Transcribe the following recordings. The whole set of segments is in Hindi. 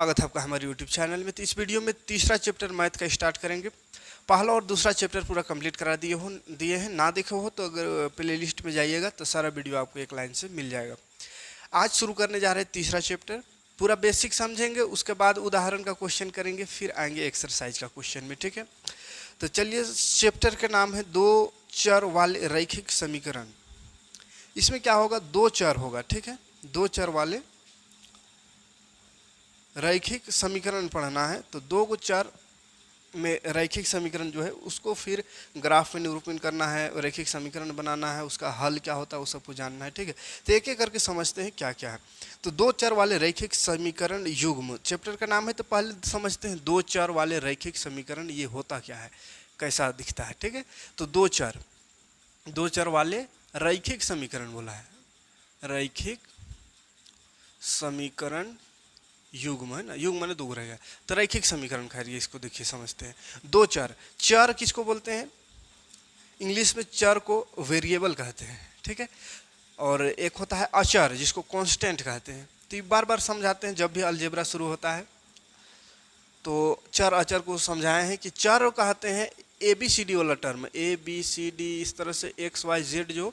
स्वागत है आपका हमारे YouTube चैनल में। तो इस वीडियो में तीसरा चैप्टर मैथ का स्टार्ट करेंगे। पहला और दूसरा चैप्टर पूरा कंप्लीट करा दिए हैं। ना देखे हो तो अगर प्लेलिस्ट में जाइएगा तो सारा वीडियो आपको एक लाइन से मिल जाएगा। आज शुरू करने जा रहे हैं तीसरा चैप्टर। पूरा बेसिक समझेंगे, उसके बाद उदाहरण का क्वेश्चन करेंगे, फिर आएंगे एक्सरसाइज का क्वेश्चन में। ठीक है, तो चलिए, चैप्टर का नाम है दो चर वाले रैखिक समीकरण। इसमें क्या होगा, दो चर होगा। ठीक है, दो चर वाले रैखिक समीकरण पढ़ना है। तो दो को चर में रैखिक समीकरण जो है उसको फिर ग्राफ में निरूपण करना है, रैखिक समीकरण बनाना है, उसका हल क्या होता है वो सबको जानना है। ठीक है, तो एक एक करके समझते हैं क्या क्या है। तो दो चर वाले रैखिक समीकरण युग्म चैप्टर का नाम है। तो पहले समझते हैं दो चर वाले रैखिक समीकरण ये होता क्या है, कैसा दिखता है। ठीक है, तो दो चर वाले रैखिक समीकरण बोला है, रैखिक समीकरण युग्म है ना, युग्म माने दो रहेगा। तो रैखिक समीकरण, खैर ये इसको देखिए समझते हैं। दो चर, चर किसको बोलते हैं, इंग्लिश में चर को वेरिएबल कहते हैं। ठीक है, और एक होता है अचर जिसको कांस्टेंट कहते हैं। तो ये बार बार समझाते हैं जब भी अलजेब्रा शुरू होता है तो चर अचर को समझाए हैं कि चर कहते हैं ABCD वाला टर्म, ABCD इस तरह से XYZ जो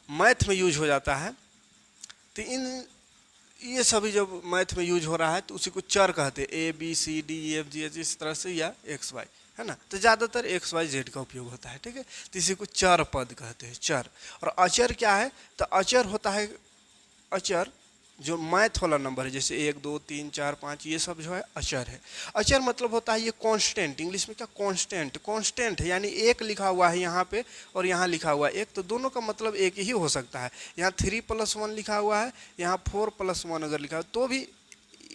मैथ में यूज हो जाता है। तो ये सभी जब मैथ में यूज हो रहा है तो उसी को चर कहते हैं, ABCDEFGH इस तरह से, या XY है ना। तो ज़्यादातर XYZ का उपयोग होता है। ठीक है, तो इसी को चर पद कहते हैं, चर। और अचर क्या है, तो अचर होता है, अचर जो मैथ वाला नंबर है, जैसे 1 2 3 4 5, ये सब जो है अचर है। अचर मतलब होता है ये कांस्टेंट, इंग्लिश में क्या कांस्टेंट है, यानी एक लिखा हुआ है यहाँ पे और यहाँ लिखा हुआ है एक, तो दोनों का मतलब एक ही हो सकता है। यहाँ 3+1 लिखा हुआ है, यहाँ 4+1 अगर लिखा है तो भी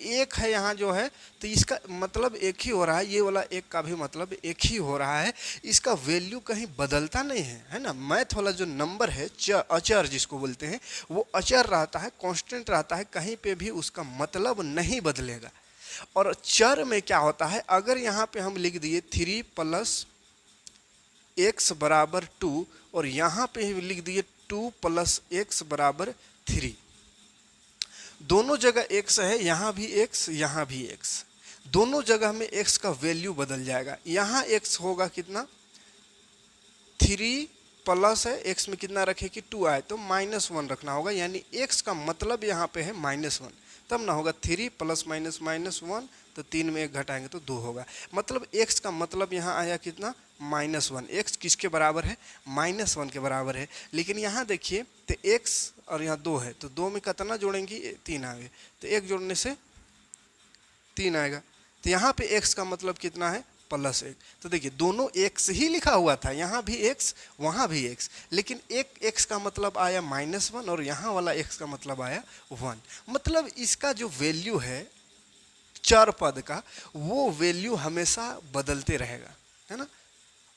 एक है यहाँ जो है, तो इसका मतलब एक ही हो रहा है। ये वाला एक का भी मतलब एक ही हो रहा है, इसका वैल्यू कहीं बदलता नहीं है ना। मैथ वाला जो नंबर है अचर जिसको बोलते हैं, वो अचर रहता है, कांस्टेंट रहता है, कहीं पे भी उसका मतलब नहीं बदलेगा। और चर में क्या होता है, अगर यहाँ पे हम लिख दिए 3+x = 2 और यहाँ पे लिख दिए 2+x = 3, दोनों जगह x है, यहाँ भी x यहाँ भी x, दोनों जगह में x का वैल्यू बदल जाएगा। यहाँ x होगा कितना, 3 प्लस है, x में कितना रखे कि 2 आए तो -1 रखना होगा, यानी x का मतलब यहाँ पे है -1, तब ना होगा 3 + -1, तो 3 में 1 घटाएंगे तो 2 होगा। मतलब x का मतलब यहाँ आया कितना, -1। x किसके बराबर है, -1 के बराबर है। लेकिन यहाँ देखिए तो x और यहाँ 2 है, तो 2 में कितना जोड़ेंगे, 3 आएंगे, तो 1 जोड़ने से 3 आएगा। तो यहाँ पे x का मतलब कितना है, +1। तो देखिए दोनों x ही लिखा हुआ था, यहाँ भी x वहाँ भी x, लेकिन एक x का मतलब आया -1 और यहाँ वाला x का मतलब आया 1। मतलब इसका जो वैल्यू है चर पद का, वो वैल्यू हमेशा बदलते रहेगा, है ना,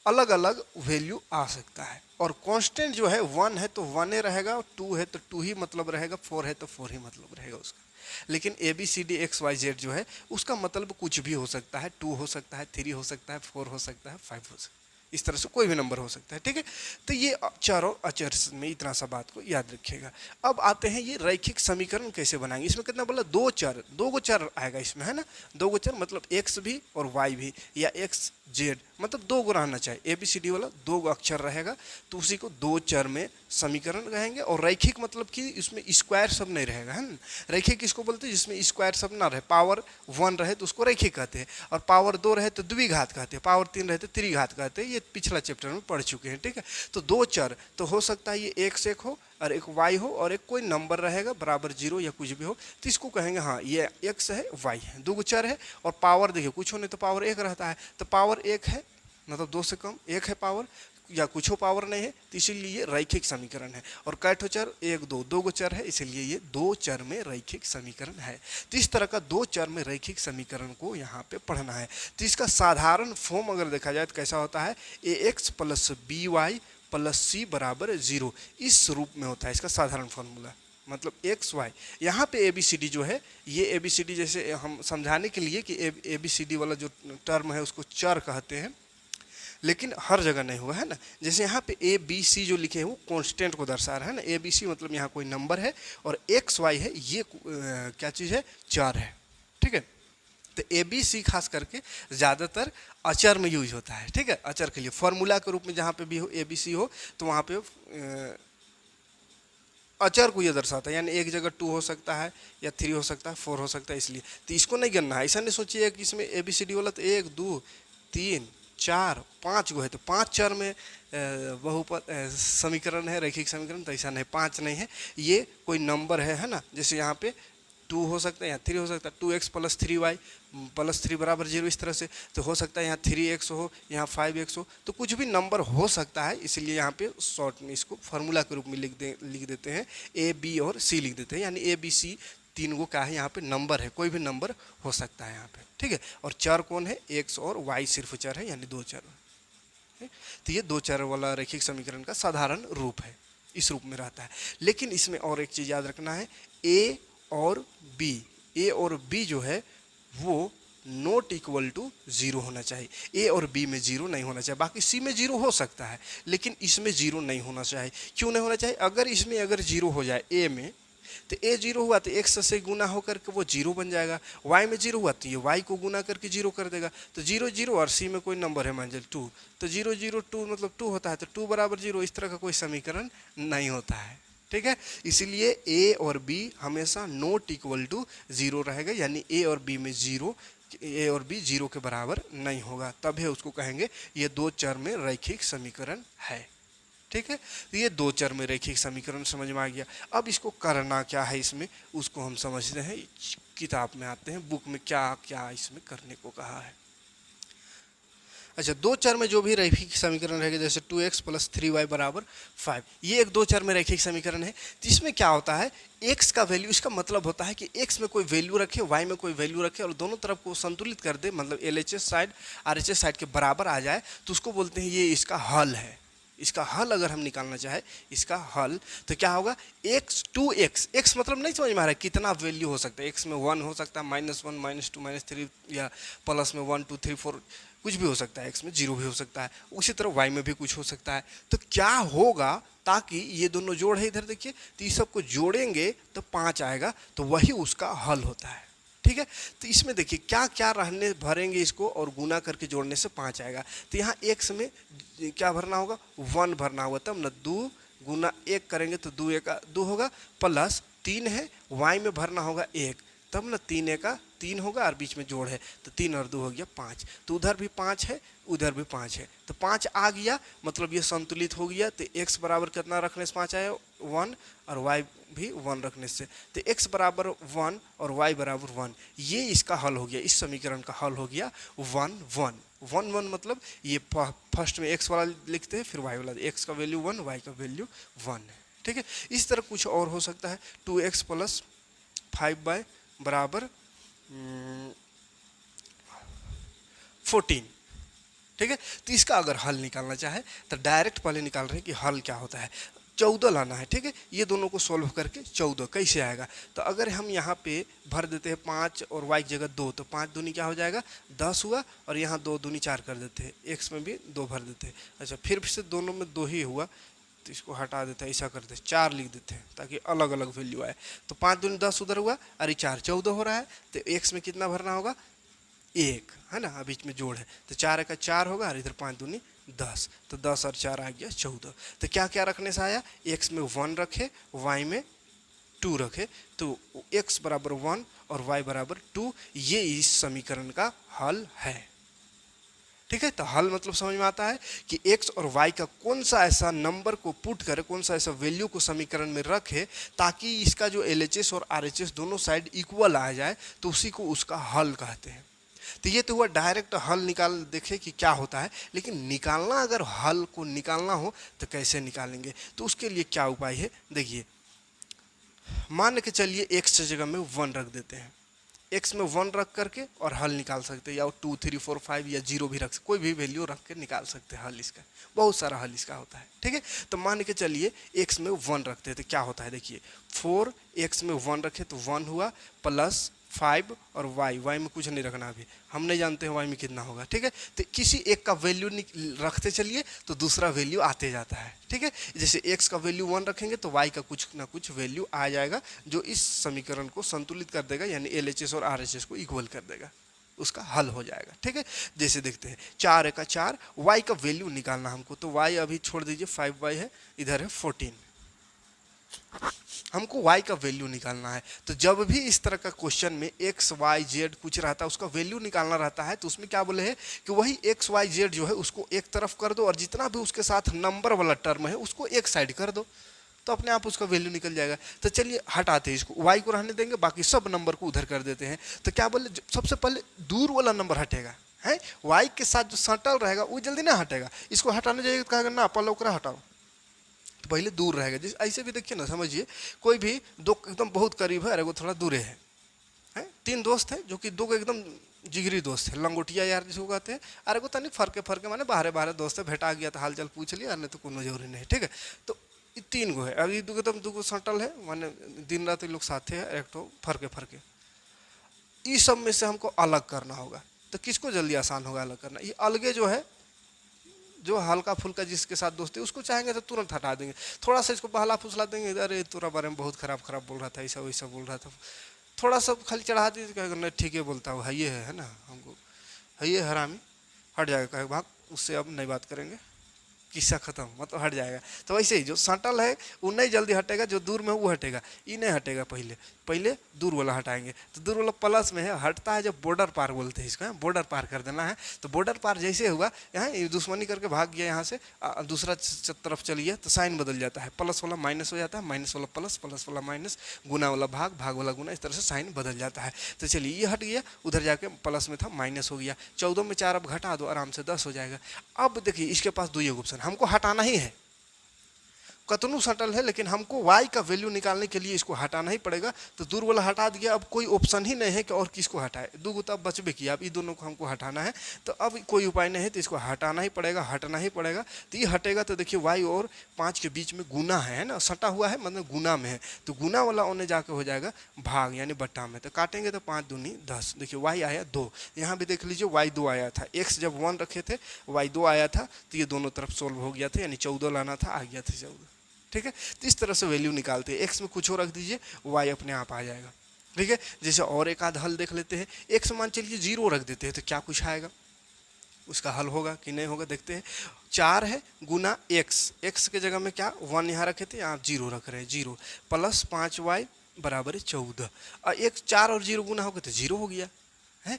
अलग अलग वैल्यू आ सकता है। और कांस्टेंट जो है 1 है तो 1 ही रहेगा, 2 है तो 2 ही मतलब रहेगा, 4 है तो 4 ही मतलब रहेगा उसका। लेकिन ABCD XYZ जो है उसका मतलब कुछ भी हो सकता है, 2 हो सकता है, 3 हो सकता है, 4 हो सकता है, 5 हो सकता है, इस तरह से कोई भी नंबर हो सकता है। ठीक है, तो ये चर और अचर में इतना सा बात को याद रखिएगा। अब आते हैं ये रैखिक समीकरण कैसे बनाएंगे। इसमें कितना बोला, दो चर, दो गो चर आएगा इसमें, है ना, दो गो चर मतलब x भी और y भी, या XZ मतलब दो गो रहना चाहिए। ABCD वाला दो गो अक्षर रहेगा तो उसी को दो चर में समीकरण कहेंगे। और रैखिक मतलब कि इसमें स्क्वायर सब नहीं रहेगा, है ना। रैखिक किसको बोलते हैं, जिसमें स्क्वायर सब ना रहे, पावर 1 रहे तो उसको रैखिक कहते हैं, और पावर 2 रहे तो द्विघात कहते हैं, पावर 3 रहे तो त्रिघात कहते हैं। ये पिछला चैप्टर में पढ़ चुके हैं। ठीक है, तो दो चर तो हो सकता है ये x एक हो और एक y हो और एक कोई नंबर रहेगा बराबर 0 या कुछ भी हो, तो इसको कहेंगे हाँ ये x है y है, दो चर है। और पावर देखिए कुछ होने तो पावर 1 रहता है, तो पावर 1 है मतलब 2 से कम 1 है पावर, या कुछ हो पावर नहीं है, तो इसीलिए ये रैखिक समीकरण है। और कैठो चर 1 2, दो गो चर है, इसलिए ये दो चर में रैखिक समीकरण है। तो इस तरह का दो चर में रैखिक समीकरण को यहाँ पे पढ़ना है। तो इसका साधारण फॉर्म अगर देखा जाए तो कैसा होता है, AX + BY + C = 0, इस रूप में होता है इसका साधारण फॉर्मूला। मतलब XY, यहाँ पे ABCD जो है, ये ABCD जैसे हम समझाने के लिए कि ABCD वाला जो टर्म है उसको चर कहते हैं, लेकिन हर जगह नहीं हुआ है ना। जैसे यहाँ पे ABC जो लिखे हैं वो कांस्टेंट को दर्शा रहा है ना, ABC मतलब यहाँ कोई नंबर है, और XY है ये क्या चीज़ है, चर है। ठीक है, तो ए बी सी खास करके ज़्यादातर अचर में यूज होता है, ठीक है। अचर के लिए फॉर्मूला के रूप में जहाँ पे भी हो ए बी सी हो तो वहाँ पे अचर को ये दर्शाता है, यानी एक जगह 2 हो सकता है या 3 हो सकता है, 4 हो सकता है, इसलिए तो इसको नहीं गिनना है। ऐसा नहीं सोचिए कि इसमें ए बी सी डी वाला तो 1 2 3 4 5 गो है तो 5 चर में बहुपद समीकरण है, रैखिक समीकरण, तो ऐसा नहीं, 5 नहीं है, ये कोई नंबर है ना। जैसे यहाँ पे 2 हो सकता है, यहाँ 3 हो सकता है, 2x + 3y + 3 = 0, इस तरह से तो हो सकता है यहाँ 3x हो, यहाँ 5x हो, तो कुछ भी नंबर हो सकता है। इसलिए यहाँ पे शॉर्ट में इसको फार्मूला के रूप में लिख देते हैं, ए बी और सी लिख देते हैं, यानी ए बी सी 3 गो क्या है यहाँ पे नंबर है, कोई भी नंबर हो सकता है यहाँ पे, ठीक है। और चर कौन है, x और y सिर्फ चर है, यानी 2 चर है। तो ये 2 चर वाला रैखिक समीकरण का साधारण रूप है, इस रूप में रहता है। लेकिन इसमें और एक चीज़ याद रखना है, ए और बी जो है वो नॉट इक्वल टू 0 होना चाहिए। ए और बी में 0 नहीं होना चाहिए, बाकी सी में 0 हो सकता है लेकिन इसमें 0 नहीं होना चाहिए। क्यों नहीं होना चाहिए, अगर इसमें अगर 0 हो जाए ए में, तो ए 0 हुआ तो x से गुना होकर के वो 0 बन जाएगा, y में 0 हुआ तो ये y को गुना करके 0 कर देगा, तो 0 0 और c में कोई नंबर है मान लीजिए 2, तो 0 0 2 मतलब 2 होता है, तो 2 = 0, इस तरह का कोई समीकरण नहीं होता है, ठीक है। इसीलिए ए और बी हमेशा नॉट इक्वल टू 0 रहेगा, यानी ए और बी में 0, ए और बी 0 के बराबर नहीं होगा, तब है उसको कहेंगे ये 2 चर में रैखिक समीकरण है, ठीक है। तो ये 2 चर में रैखिक समीकरण समझ में आ गया। अब इसको करना क्या है इसमें, उसको हम समझते हैं, किताब में आते हैं, बुक में क्या क्या इसमें करने को कहा है। अच्छा, 2 चर में जो भी रैखिक समीकरण रहेगा, जैसे 2x + 3y = 5, ये एक 2 चर में रैखिक समीकरण है। तो इसमें क्या होता है, x का वैल्यू, इसका मतलब होता है कि x में कोई वैल्यू रखे, y में कोई वैल्यू रखे और दोनों तरफ को संतुलित कर दे, मतलब LHS साइड RHS साइड के बराबर आ जाए, तो उसको बोलते हैं ये इसका हल है। इसका हल अगर हम निकालना चाहे, इसका हल, तो क्या होगा, x मतलब नहीं समझ में आ रहा है कितना वैल्यू हो सकता है, x में 1 हो सकता है, -1 -2 -3 या प्लस में 1 2 3 4 कुछ भी हो सकता है, x में 0 भी हो सकता है, उसी तरह y में भी कुछ हो सकता है। तो क्या होगा, ताकि ये दोनों जोड़ है इधर देखिए, तो इस सबको जोड़ेंगे तो 5 आएगा, तो वही उसका हल होता है, ठीक है। तो इसमें देखिए क्या क्या रहने भरेंगे इसको और गुना करके जोड़ने से 5 आएगा। तो यहाँ x में क्या भरना होगा, 1 भरना होगा, तब ना 2 गुना 1 करेंगे तो 2 1 2 होगा, प्लस 3 है, y में भरना होगा 1, तब ना 3 1 3 होगा और बीच में जोड़ है, तो 3 और 2 हो गया 5, तो उधर भी 5 है उधर भी 5 है, तो 5 आ गया, मतलब ये संतुलित हो गया। तो x बराबर कितना रखने से 5 आया, 1, और y भी 1 रखने से, तो x बराबर 1 और y बराबर 1, ये इसका हल हो गया, इस समीकरण का हल हो गया 1 1 1 1, मतलब ये फर्स्ट में x वाला लिखते हैं, फिर y वाला, x का वैल्यू 1 y का वैल्यू 1 है, ठीक है। इस तरह कुछ और हो सकता है, 2x + 5y = 14, ठीक है। तो इसका अगर हल निकालना चाहे तो डायरेक्ट पहले निकाल रहे हैं कि हल क्या होता है, 14 लाना है, ठीक है। ये दोनों को सोल्व करके 14 कैसे आएगा, तो अगर हम यहाँ पे भर देते हैं 5 और y की जगह 2, तो 5 दूनी क्या हो जाएगा, 10 हुआ, और यहाँ 2 दूनी 4 कर देते हैं, x में भी 2 भर देते हैं। अच्छा, फिर से दोनों में 2 ही हुआ, तो इसको हटा देते हैं, ऐसा करते हैं 4 लिख देते हैं ताकि अलग अलग वैल्यू आए। तो 5 दूनी 10 उधर हुआ, अरे 4 14 हो रहा है, तो x में कितना भरना होगा, 1 है ना, बीच में जोड़ है, तो 4 1 4 होगा, और इधर 5 दूनी 10, तो 10 और 4 आ गया 14। तो क्या क्या रखने से आया, x में 1 रखे, y में 2 रखे, तो x बराबर 1 और y बराबर 2, ये इस समीकरण का हल है, ठीक है। तो हल मतलब समझ में आता है कि x और y का कौन सा ऐसा नंबर को पुट करे, कौन सा ऐसा वैल्यू को समीकरण में रखे ताकि इसका जो LHS और RHS दोनों साइड इक्वल आ जाए, तो उसी को उसका हल कहते हैं। तो ये तो हुआ डायरेक्ट हल निकाल, देखे कि क्या होता है, लेकिन निकालना, अगर हल को निकालना हो तो कैसे निकालेंगे, तो उसके लिए क्या उपाय है, देखिए, मान के चलिए x की जगह में 1 रख देते हैं, x में 1 रख करके और हल निकाल सकते हैं, या 2 3 4 5 या 0 भी रख सकते, कोई भी वैल्यू रख के निकाल सकते हैं हल इसका, बहुत सारा हल इसका होता है, ठीक है। तो मान के चलिए x में 1 रखते हैं, तो क्या होता है, देखिए 4 x में 1 रखे तो 1 हुआ, प्लस 5 और y में कुछ नहीं रखना, अभी हम नहीं जानते हैं y में कितना होगा, ठीक है। तो किसी एक का वैल्यू रखते चलिए तो दूसरा वैल्यू आते जाता है, ठीक है। जैसे x का वैल्यू 1 रखेंगे तो y का कुछ ना कुछ वैल्यू आ जाएगा, जो इस समीकरण को संतुलित कर देगा, यानी LHS और RHS को इक्वल कर देगा, उसका हल हो जाएगा। ठीक है, जैसे देखते हैं 4 का 4, y का वैल्यू निकालना हमको, तो y अभी छोड़ दीजिए, 5y है, इधर है 14, हमको y का वैल्यू निकालना है। तो जब भी इस तरह का क्वेश्चन में x y z कुछ रहता है उसका वैल्यू निकालना रहता है, तो उसमें क्या बोले हैं कि वही x y z जो है उसको एक तरफ कर दो और जितना भी उसके साथ नंबर वाला टर्म है उसको एक साइड कर दो, तो अपने आप उसका वैल्यू निकल जाएगा। तो चलिए हटाते हैं इसको, y को रहने देंगे, बाकी सब नंबर को उधर कर देते हैं। तो क्या बोले, सबसे पहले दूर वाला नंबर हटेगा है, y के साथ जो सटल रहेगा वो जल्दी ना हटेगा, इसको हटाने जाइए तो कहेगा ना पहले ओकरा हटाओ, तो पहले दूर रहेगा। जैसे ऐसे भी देखिए ना, समझिए कोई भी दो एकदम बहुत करीब है और एगो थोड़ा दूर है, तीन दोस्त हैं जो कि दो को एकदम जिगरी दोस्त है, लंगोटिया यार जिसको कहते हैं, अरे को तनिक फरके माने बाहरे बाहरे दोस्त है, भेटा गया तो हाल चाल पूछ लिया, नहीं तो कोनो जरूरी नहीं। ठीक है, तो ये तीन गो है, अभी दो सटल है, माने दिन रात ये लोग साथे है, एक तो फरके इस सब में से हमको अलग करना होगा। तो किसको जल्दी आसान होगा अलग करना, ये अलगे जो है, जो हल्का फुल्का जिसके साथ दोस्ती उसको चाहेंगे तो तुरंत हटा देंगे, थोड़ा सा इसको बहला फुसला देंगे, अरे तेरा बारे में बहुत खराब बोल रहा था, ऐसा वैसा बोल रहा था, थोड़ा सा खाली चढ़ा दीजिए, कहेगा नहीं ठीक है बोलता हूँ, है ना, हमको है ये हरामी, हट जाएगा, कहेगा भाग उससे अब नहीं बात करेंगे, किस्सा खत्म, मतलब हट जाएगा। तो वैसे ही जो सटल है वो नहीं जल्दी हटेगा, जो दूर में वो हटेगा, ये नहीं हटेगा, पहले दूर वाला हटाएंगे। तो दूर वाला प्लस में है, हटता है जब बॉर्डर पार बोलते हैं इसको, बॉर्डर पार कर देना है। तो बॉर्डर पार जैसे हुआ, यहाँ दुश्मनी करके भाग गया यहाँ से, दूसरा तरफ चलिए तो साइन बदल जाता है, प्लस वाला माइनस हो जाता है, माइनस वाला प्लस, प्लस वाला माइनस, गुना वाला भाग, भाग वाला गुना, इस तरह से साइन बदल जाता है। तो चलिए ये हट गया, उधर जाके प्लस में था माइनस हो गया, 14 में 4 अब घटा दो, आराम से 10 हो जाएगा। अब देखिए इसके पास दो ऑप्शन, हमको हटाना ही है, कतनू सटल है, लेकिन हमको y का वैल्यू निकालने के लिए इसको हटाना ही पड़ेगा। तो दूर वाला हटा दिया, अब कोई ऑप्शन ही नहीं है कि और किसको हटाए, दो तब बचबे किया, अब ये दोनों को हमको हटाना है, तो अब कोई उपाय नहीं है, तो इसको हटाना ही पड़ेगा, हटना ही पड़ेगा। तो ये हटेगा तो देखिए y और 5 के बीच में गुना है ना, सटा हुआ है, मतलब गुना में है, तो गुना वाला उन्हें जाके हो जाएगा भाग यानी बट्टा में। तो काटेंगे तो 5 दूनी 10, देखिए y आया 2, यहाँ भी देख लीजिए y 2 आया था, x जब 1 रखे थे y 2 आया था, तो ये दोनों तरफ सोल्व हो गया था, यानी 14 लाना था, आ गया था 14। ठीक है, तो इस तरह से वैल्यू निकालते हैं, x में कुछ और रख दीजिए, y अपने आप आ जाएगा। ठीक है, जैसे और एक आध हल देख लेते हैं, x मान चलिए 0 रख देते हैं, तो क्या कुछ आएगा, उसका हल होगा कि नहीं होगा देखते हैं। 4 है गुना x के जगह में क्या 1 यहाँ रखे थे, यहाँ 0 रख रहे हैं, 0 प्लस 5y बराबर 14, और एक 4 और 0 गुना हो गया तो 0 हो गया है,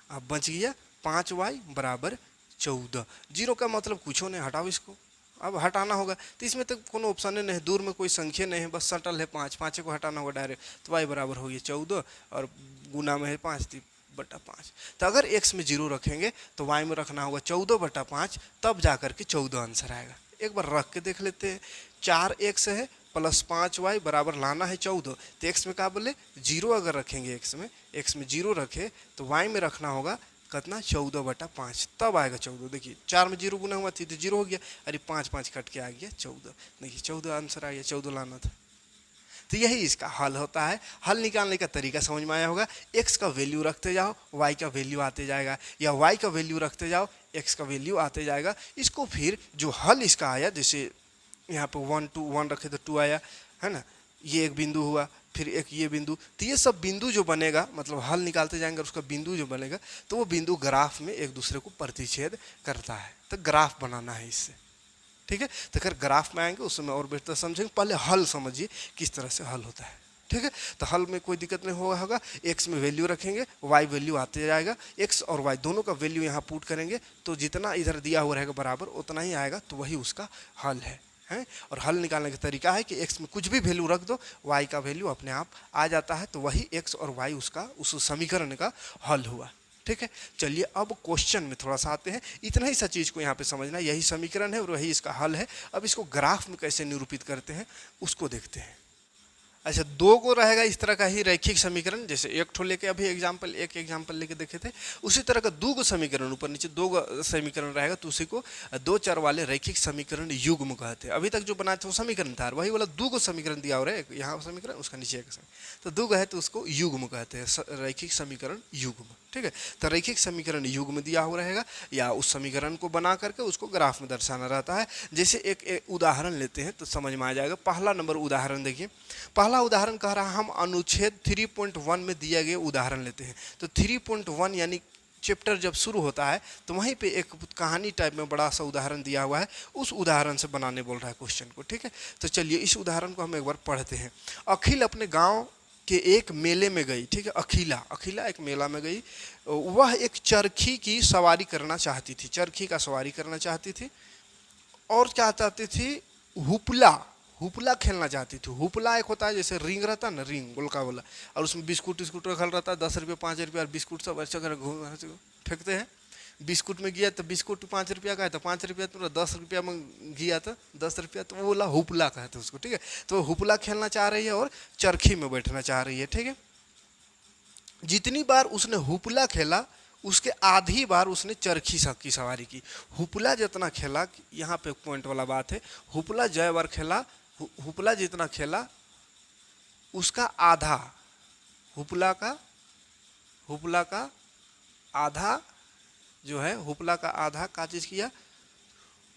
अब बच गया 5y बराबर 14। 0 का मतलब कुछ नहीं, हटाओ इसको, अब हटाना होगा। तो इसमें तो कोनो ऑप्शन नहीं है, दूर में कोई संख्या नहीं है, बस सटल है 5, 5 को हटाना होगा डायरेक्ट, तो y बराबर हो गया 14 और गुना में है 5 बटा 5। तो अगर x में 0 रखेंगे तो y में रखना होगा 14 बटा 5, तब जाकर के 14 आंसर आएगा। एक बार रख के देख लेते हैं, 4x है प्लस 5y बराबर लाना है 14, तो x में क्या बोले 0 अगर रखेंगे, x में 0 रखे तो y में रखना होगा कितना 14 बटा 5, तब आएगा 14। देखिए 4 में 0 गुना हुआ थी तो 0 हो गया, अरे 5 5 कट के आ गया 14, देखिए 14 आंसर आ गया, 14 लाना था। तो यही इसका हल होता है। हल निकालने का तरीका समझ में आया होगा, x का वैल्यू रखते जाओ y का वैल्यू आते जाएगा, या y का वैल्यू रखते जाओ x का वैल्यू आते जाएगा। इसको फिर जो हल इसका आया, जैसे यहाँ पे 1 2 1 रखे तो 2 आया है ना, ये एक बिंदु हुआ, फिर एक ये बिंदु, तो ये सब बिंदु जो बनेगा, मतलब हल निकालते जाएंगे उसका बिंदु जो बनेगा, तो वो बिंदु ग्राफ में एक दूसरे को प्रतिच्छेद करता है। तो ग्राफ बनाना है इससे, ठीक है। तो अगर ग्राफ में आएंगे उसमें और बेहतर समझेंगे, पहले हल समझिए किस तरह से हल होता है, ठीक है। तो हल में कोई दिक्कत नहीं होगा, x में वैल्यू रखेंगे, y वैल्यू आते जाएगा, x और y दोनों का वैल्यू यहाँ पुट करेंगे, तो जितना इधर दिया हुआ रहेगा बराबर उतना ही आएगा, तो वही उसका हल है। और हल निकालने का तरीका है कि x में कुछ भी वैल्यू रख दो, y का वैल्यू अपने आप आ जाता है, तो वही x और y उसका उस समीकरण का हल हुआ, ठीक है। चलिए अब क्वेश्चन में थोड़ा सा आते हैं, इतना ही सा चीज़ को यहाँ पे समझना, यही समीकरण है और वही इसका हल है। अब इसको ग्राफ में कैसे निरूपित करते हैं उसको देखते हैं। अच्छा, दो को रहेगा इस तरह का ही रैखिक समीकरण, जैसे एक ठो लेके अभी एक एग्जाम्पल लेके देखे थे, उसी तरह का दो गो समीकरण ऊपर नीचे दो गो समीकरण रहेगा, तो उसी को दो चर वाले रैखिक समीकरण युग्म कहते हैं। अभी तक जो बनाए थे वो समीकरण था, वही वाला दो गो समीकरण दिया हो रहा है, यहाँ समीकरण उसका नीचे एक समीकरण, तो दो गो है तो उसको युग्म कहते हैं, रैखिक समीकरण युग्म, ठीक है। तो रैखिक समीकरण युग्म दिया हुआ रहेगा, या उस समीकरण को बना करके उसको ग्राफ में दर्शाना रहता है। जैसे एक उदाहरण लेते हैं तो समझ में आ जाएगा। पहला नंबर उदाहरण देखिए, पहला उदाहरण कह रहा है हम अनुच्छेद 3.1 में दिया गया उदाहरण लेते हैं। तो 3.1 यानी चैप्टर जब शुरू होता है तो वहीं पे एक कहानी टाइप में बड़ा सा उदाहरण दिया हुआ है, उस उदाहरण से बनाने बोल रहा है क्वेश्चन को। ठीक है, तो चलिए इस उदाहरण को हम एक बार पढ़ते हैं। अखिल अपने गांव के एक मेले में गई। ठीक है, अखिला एक मेला में गई। वह एक चरखी की सवारी करना चाहती थी, चरखी का सवारी करना चाहती थी। और क्या चाहती थी, हुपला खेलना चाहती थी। हुपला एक होता है जैसे रिंग रहता है ना, रिंग गोलका वाला, और उसमें बिस्कुट रखल रहता है, 10 रुपये 5 रुपया बिस्कुट सब ऐसा कर फेंकते हैं। बिस्कुट में गया तो बिस्कुट 5 रुपया का है, तो 5 रुपया तो 10 रुपया में गया तो 10 रुपया, तो वो वाला हुपला कहते हैं उसको। ठीक है, तो हुपला खेलना चाह रही है और चरखी में बैठना चाह रही है। ठीक है, जितनी बार उसने हुपला खेला उसके आधी बार उसने चरखी की सवारी की। हुपला जितना खेला, यहाँ पे पॉइंट वाला बात है, हुपला जय बार खेला, हुपला जितना खेला उसका आधा, हुपला का आधा जो है, हुपला का आधा का चीज किया,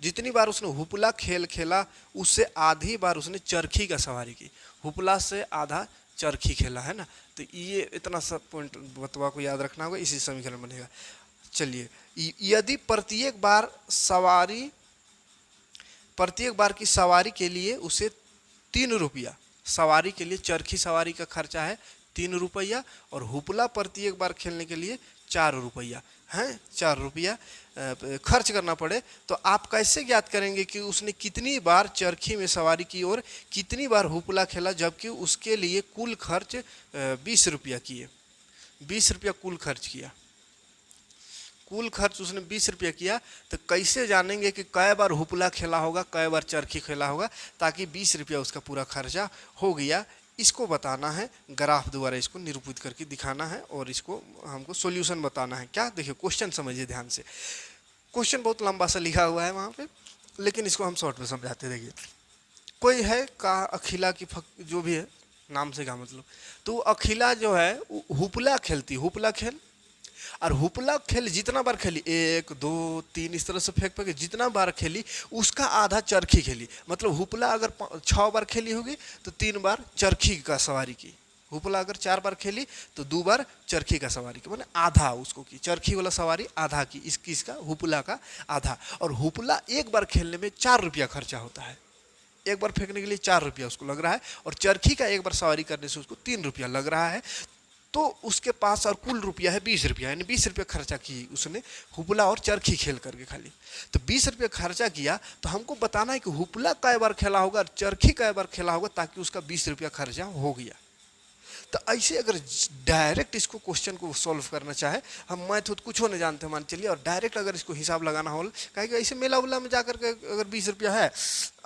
जितनी बार उसने हुपला खेला उससे आधी बार उसने चरखी का सवारी की। हुपला से आधा चरखी खेला है ना, तो ये इतना सब पॉइंट बतवा को याद रखना होगा, इसी समीकरण बनेगा। चलिए, यदि प्रत्येक बार की सवारी के लिए उसे 3 रुपया, सवारी के लिए चरखी सवारी का खर्चा है 3 रुपया, और हुपला प्रत्येक बार खेलने के लिए 4 रुपया है, 4 रुपया खर्च करना पड़े, तो आप कैसे ज्ञात करेंगे कि उसने कितनी बार चरखी में सवारी की और कितनी बार हुपला खेला, जबकि उसके लिए कुल खर्च 20 रुपया किए, 20 रुपया कुल खर्च किया, कुल खर्च उसने 20 रुपया किया, तो कैसे जानेंगे कि कै बार हुपला खेला होगा, कै बार चरखी खेला होगा, ताकि 20 रुपया उसका पूरा खर्चा हो गया। इसको बताना है, ग्राफ द्वारा इसको निरूपित करके दिखाना है, और इसको हमको सॉल्यूशन बताना है। क्या, देखिए क्वेश्चन समझिए ध्यान से। क्वेश्चन बहुत लंबा सा लिखा हुआ है वहाँ पे, लेकिन इसको हम शॉर्ट में समझाते। देखिए, कोई है का अखिला की जो भी है, नाम से क्या मतलब, तो अखिला जो है हुपला खेलती, हुपला खेल, और हुपला खेल जितना बार खेली, 1 2 3 इस तरह से फेंक जितना बार खेली उसका आधा चरखी खेली। मतलब हुपला अगर 6 बार खेली होगी तो 3 बार चरखी का सवारी की। हुपला अगर 4 बार खेली तो 2 बार चरखी का सवारी की, मैंने आधा उसको की, चरखी वाला सवारी आधा की, इसका हुपला का आधा। और हुपला एक बार खेलने में 4 रुपया खर्चा होता है, एक बार फेंकने के लिए 4 रुपया उसको लग रहा है, और चरखी का एक बार सवारी करने से उसको 3 रुपया लग रहा है। तो उसके पास और कुल रुपया है 20 रुपया, यानी 20 रुपया खर्चा की उसने हुपला और चरखी खेल करके खाली। तो 20 रुपया खर्चा किया, तो हमको बताना है कि हुपला कै बार खेला होगा और चरखी कै बार खेला होगा, ताकि उसका 20 रुपया खर्चा हो गया। तो ऐसे अगर डायरेक्ट इसको क्वेश्चन को सॉल्व करना चाहे, हम मैथ कुछ नहीं जानते मान चलिए, और डायरेक्ट अगर इसको हिसाब लगाना हो, कहें कि ऐसे मेला उला में जाकर के अगर 20 रुपया है,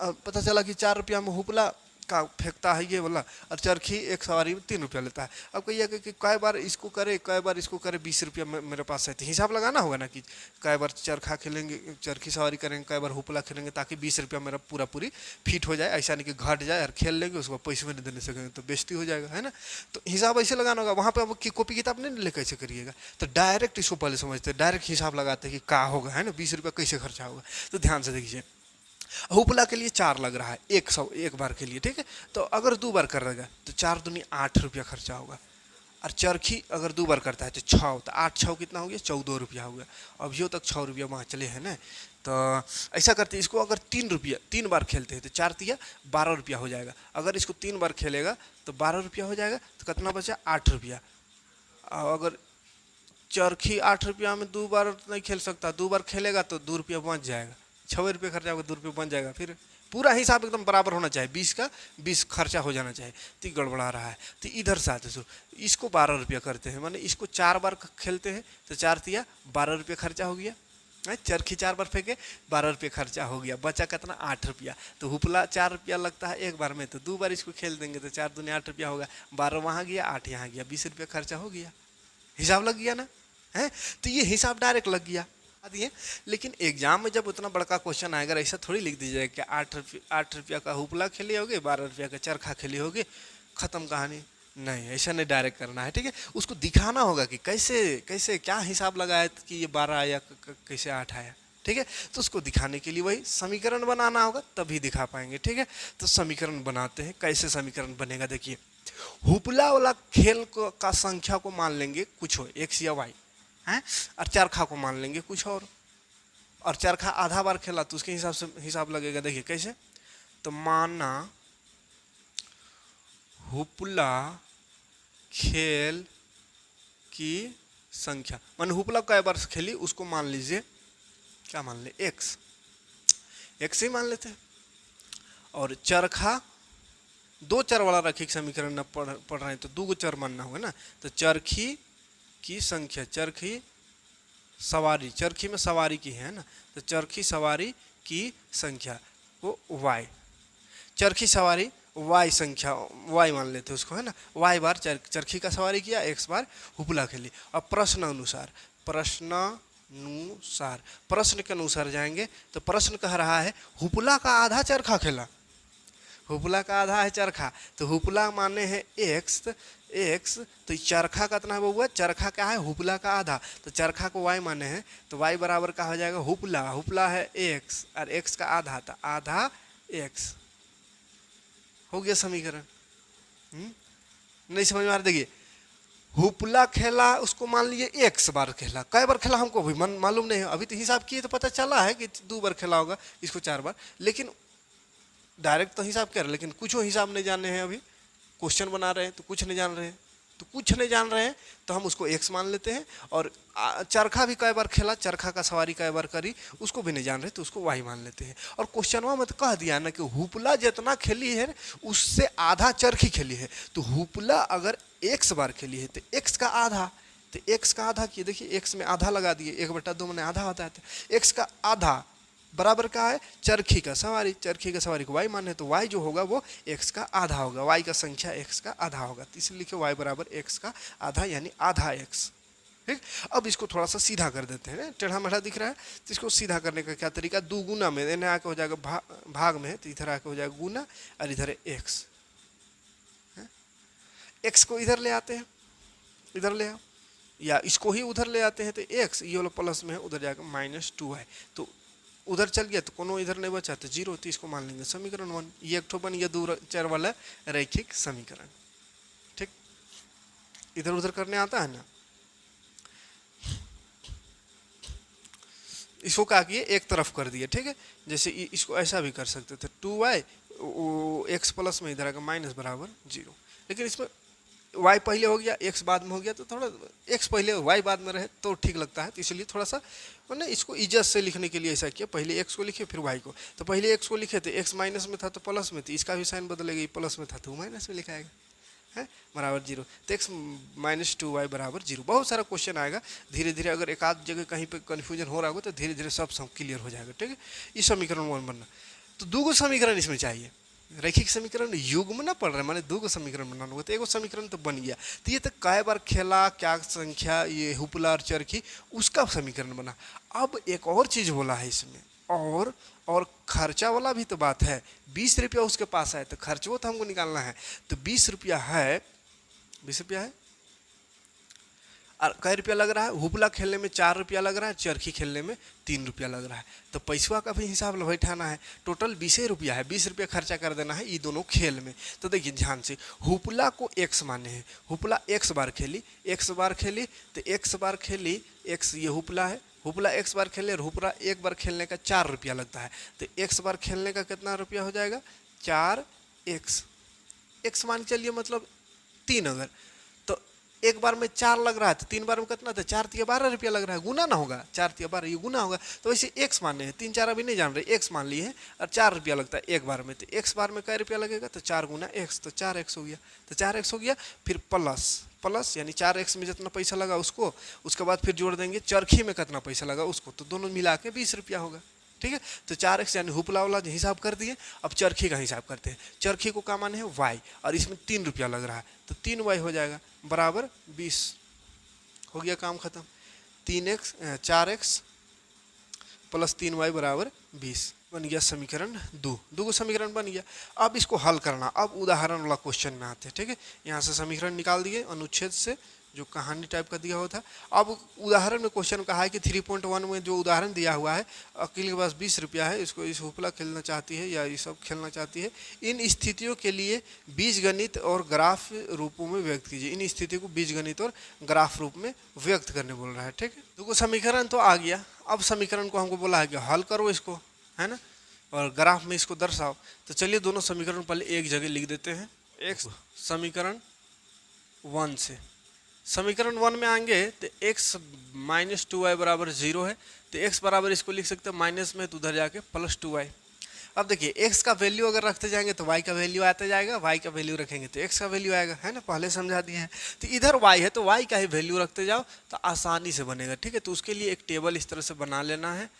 पता चला कि 4 रुपया में हुपला का फेंकता है ये वाला, और चरखी एक सवारी में 3 रुपया लेता है। अब कहिए कि कै बार इसको करे, कै बार इसको करे, 20 रुपया मेरे पास है, तो हिसाब लगाना होगा ना कि कै बार चरखा खेलेंगे, चरखी सवारी करेंगे, कै बार हुपला खेलेंगे, ताकि 20 रुपया मेरा पूरी फिट हो जाए। ऐसा नहीं कि घट जाए और खेल लेंगे उसको पैसे में नहीं देने सकेंगे तो बेइज्जती हो जाएगा, है ना। तो हिसाब ऐसे लगाना होगा, वहाँ पर आप कॉपी किताब नहीं ले कैसे करिएगा, तो डायरेक्ट इसको पहले समझते, डायरेक्ट हिसाब लगाते हैं कि क्या होगा, है ना, 20 रुपया कैसे खर्चा होगा। तो ध्यान से देखिए, हुपला के लिए 4 लग रहा है, 100 एक बार के लिए, ठीक है। तो अगर 2 बार कर देगा तो 4 दूनी 8 रुपया खर्चा होगा, और चरखी अगर 2 बार करता है तो 6, तो 8 6 कितना हो गया, 14 रुपया हो गया। अभियो तक 6 रुपया वहाँ चले हैं ना। तो ऐसा करते, इसको अगर 3 बार खेलते हैं तो 4 तिया 12 रुपया हो जाएगा। अगर इसको 3 बार खेलेगा तो 12 रुपया हो जाएगा, तो कितना बचा, 8 रुपया। अगर चरखी 8 रुपया में 2 बार नहीं खेल सकता, 2 बार खेलेगा तो 2 रुपया बच जाएगा, 6 रुपये खर्चा होगा, 2 रुपये बन जाएगा। फिर पूरा हिसाब एकदम बराबर होना चाहिए, 20 का 20 खर्चा हो जाना चाहिए, तो गड़बड़ा रहा है। तो इधर से आते सो इसको 12 रुपया करते हैं, माने इसको 4 बार खेलते हैं तो 4 तिया 12 रुपया खर्चा हो गया। चरखी 4 बार फेंके, 12 रुपये खर्चा हो गया, बचा कितना, 8 रुपया। तो हुपला 4 रुपया लगता है एक बार में, तो 2 बार इसको खेल देंगे तो 4 दूनी 8 रुपया होगा, 12 वहाँ गया, 8 यहाँ गया, 20 रुपया खर्चा हो गया। हिसाब लग गया ना, है। तो ये हिसाब डायरेक्ट लग गया दिए। लेकिन एग्जाम में जब उतना बड़का क्वेश्चन आएगा, ऐसा थोड़ी लिख दीजिएगा कि 8 रुपया का हुपला खेली होगी, 12 रुपया का चरखा खेली होगी, खत्म कहानी। नहीं, ऐसा नहीं डायरेक्ट करना है, ठीक है। उसको दिखाना होगा कि कैसे क्या हिसाब लगाया कि ये 12 आया, कैसे 8 आया, ठीक है। तो उसको दिखाने के लिए वही समीकरण बनाना होगा, तभी दिखा पाएंगे, ठीक है। तो समीकरण बनाते हैं, कैसे समीकरण बनेगा, देखिए। हुपला वाला खेल का संख्या को मान लेंगे कुछ हो, x या y, हैं, और चरखा को मान लेंगे कुछ और चरखा आधा बार खेला तो उसके हिसाब से हिसाब लगेगा। देखिए कैसे, तो माना हुपला खेल की संख्या, माने हुपला कई बार खेली उसको मान लीजिए, क्या मान ले, एक्स ही मान लेते हैं। और चरखा, दो चर वाला रैखिक समीकरण न पढ़ रहे हैं तो दो चर मानना होगा ना, तो चरखी की संख्या, चरखी सवारी, चरखी में सवारी की है ना, तो चरखी सवारी की संख्या वो वाई, चरखी सवारी वाई संख्या, वाई मान लेते हैं उसको, है ना, वाई बार चरखी का सवारी किया, एक्स बार हुपला खेली। अब प्रश्न अनुसार, प्रश्न के अनुसार जाएंगे तो प्रश्न कह रहा है हुपला का आधा चरखा खेला, हुपला का आधा है चरखा, तो हुपला माने हैं एक्स, तो चरखा कितना है बउआ, चरखा क्या है, हुपला का आधा, तो चरखा को वाई माने हैं, तो वाई बराबर का हो जाएगा हुपला है एक्स और एक्स का आधा, तो आधा एक्स हो गया समीकरण। नहीं समझ में आ रहा, देखिए हुपला खेला उसको मान लीजिए एक्स बार खेला, कई बार खेला हमको भी मालूम नहीं है, अभी तो हिसाब किए तो पता चला है कि 2 बार खेला होगा, इसको 4 बार, लेकिन डायरेक्ट तो हिसाब कर रहे, लेकिन कुछ हिसाब नहीं जाने हैं, अभी क्वेश्चन बना रहे हैं तो कुछ नहीं जान रहे हैं, तो हम उसको एक्स मान लेते हैं। और चरखा भी कई बार खेला, चरखा का सवारी कई बार करी, उसको भी नहीं जान रहे तो उसको वाई मान लेते हैं। और क्वेश्चन में तो कह दिया ना कि हुपला जितना खेली है उससे आधा चरखी खेली है, तो हुपला अगर एक्स बार खेली है तो एक्स का आधा, तो एक्स का आधा किए, देखिए एक्स में आधा लगा दिए, 1/2 में आधा होता है, तो एक्स का आधा बराबर का है चरखी का सवारी, चरखी का सवारी को वाई माने, तो वाई जो होगा वो एक्स का आधा होगा, वाई का संख्या एक्स का आधा होगा, तो इसलिए लिखे वाई बराबर एक्स का आधा, यानी आधा एक्स। ठीक, अब इसको थोड़ा सा सीधा कर देते हैं, टेढ़ा मेढ़ा दिख रहा है तो इसको सीधा करने का क्या तरीका, 2 गुना में, इन्हें आके हो जाएगा भाग में, तो इधर आके हो जाएगा गुना और इधर है एक्स, एक्स को इधर ले आते हैं, इधर ले आओ, या इसको ही उधर ले आते हैं, तो एक्स ये वाला प्लस में है, उधर जाकर -2 है, तो उधर चल गया तो कोनो इधर नहीं बचा तो 0, तो इसको मान लेंगे समीकरण 1। ये एक ठो बन गया 2 चर वाला रैखिक समीकरण। ठीक, इधर उधर करने आता है ना, इसको क्या किए, एक तरफ कर दिए। ठीक है, जैसे इसको ऐसा भी कर सकते थे, 2y एक्स प्लस में इधर आकर माइनस बराबर 0, लेकिन इसमें y पहले हो गया x बाद में हो गया, तो थोड़ा x पहले y बाद में रहे तो ठीक लगता है, तो इसलिए थोड़ा सा मैंने इसको इज्जत से लिखने के लिए ऐसा किया, पहले x को लिखे फिर y को, तो पहले x को लिखे तो x माइनस में था तो प्लस में, तो इसका भी साइन बदलेगा, प्लस में था तो माइनस में लिखाएगा, है बराबर 0, तो x -2y बराबर 0। बहुत सारा क्वेश्चन आएगा, धीरे धीरे अगर एक आध जगह कहीं पे कन्फ्यूजन हो रहा होगा तो धीरे धीरे सब क्लियर हो जाएगा। ठीक है, इस समीकरण 1 बनना, तो 2 समीकरण इसमें चाहिए, रैखिक समीकरण युग्म ना पढ़ रहे, माने 2 समीकरण बनाना होगा, तो 1 समीकरण तो बन गया, तो ये तो कई बार खेला, क्या संख्या, ये हुपला और चरखी, उसका समीकरण बना। अब एक और चीज बोला है इसमें, और खर्चा वाला भी तो बात है, 20 रुपया उसके पास है तो खर्च वो तो हमको निकालना है, तो 20 रुपया है, 20 रुपया है, और कई रुपया लग रहा है, हुपला खेलने में 4 रुपया लग रहा है, चरखी खेलने में 3 रुपया लग रहा है, तो पैसवा का भी हिसाब बैठाना है, टोटल 20 रुपया है, 20 रुपया खर्चा कर देना है ये दोनों खेल में। तो देखिए ध्यान से, हुपला को एक्स माने हैं, हुपला एक्स बार खेली तो एक्स बार खेली, एक्स ये हुपला है, हुपला एक्स बार खेले और हुपला एक बार खेलने का 4 रुपया लगता है, तो एक्स बार खेलने का कितना रुपया हो जाएगा, 4x, एक्स मान चलिए मतलब 3, अगर तो एक बार में 4 लग रहा है तो 3 बार में कितना था, 4 × 12 रुपया लग रहा है, गुना ना होगा, 4 × 12 ये गुना होगा, तो वैसे एक्स माने हैं, 3 4 अभी नहीं जान रहे, एक्स मान लिए हैं और 4 रुपया लगता है एक बार में, तो एक्स बार में कै रुपया लगेगा, तो 4 × x, तो 4x हो गया, तो 4x हो गया, फिर प्लस यानी 4x में जितना पैसा लगा उसको, उसके बाद फिर जोड़ देंगे चरखी में कितना पैसा लगा उसको, तो दोनों मिला के 20 रुपया होगा। ठीक है, तो 4x यानी हुपला वाला हिसाब कर दिए, अब चरखी का हिसाब करते हैं, चरखी को क्या माने है y, और इसमें 3 रुपया लग रहा है, तो 3y हो जाएगा बराबर 20, हो गया काम खत्म, 4x प्लस 3y बराबर 20 बन गया समीकरण 2 समीकरण बन गया। अब इसको हल करना, अब उदाहरण वाला क्वेश्चन में आते हैं। ठीक है, यहाँ से समीकरण निकाल दिए अनुच्छेद से, जो कहानी टाइप का दिया हुआ था। अब उदाहरण में क्वेश्चन कहा है कि 3.1 में जो उदाहरण दिया हुआ है, अकील के पास 20 रुपया है, इसको इस हुपला खेलना चाहती है या ये सब खेलना चाहती है। इन स्थितियों के लिए बीजगणित और ग्राफ रूपों में व्यक्त कीजिए। इन स्थितियों को बीजगणित और ग्राफ रूप में व्यक्त करने बोल रहा है। ठीक है, तो समीकरण तो आ गया। अब समीकरण को हमको बोला है कि हल करो इसको, है ना, और ग्राफ में इसको दर्शाओ। तो चलिए दोनों समीकरण पहले एक जगह लिख देते हैं। एक समीकरण 1 से समीकरण 1 में आएंगे तो x माइनस 2y बराबर 0 है, तो x बराबर इसको लिख सकते हैं माइनस में, तो उधर जाके प्लस 2y। अब देखिए x का वैल्यू अगर रखते जाएंगे तो y का वैल्यू आता जाएगा, y का वैल्यू रखेंगे तो x का वैल्यू आएगा, है ना, पहले समझा दिए हैं। तो इधर y है तो y का ही वैल्यू रखते जाओ तो आसानी से बनेगा। ठीक है, तो उसके लिए एक टेबल इस तरह से बना लेना है,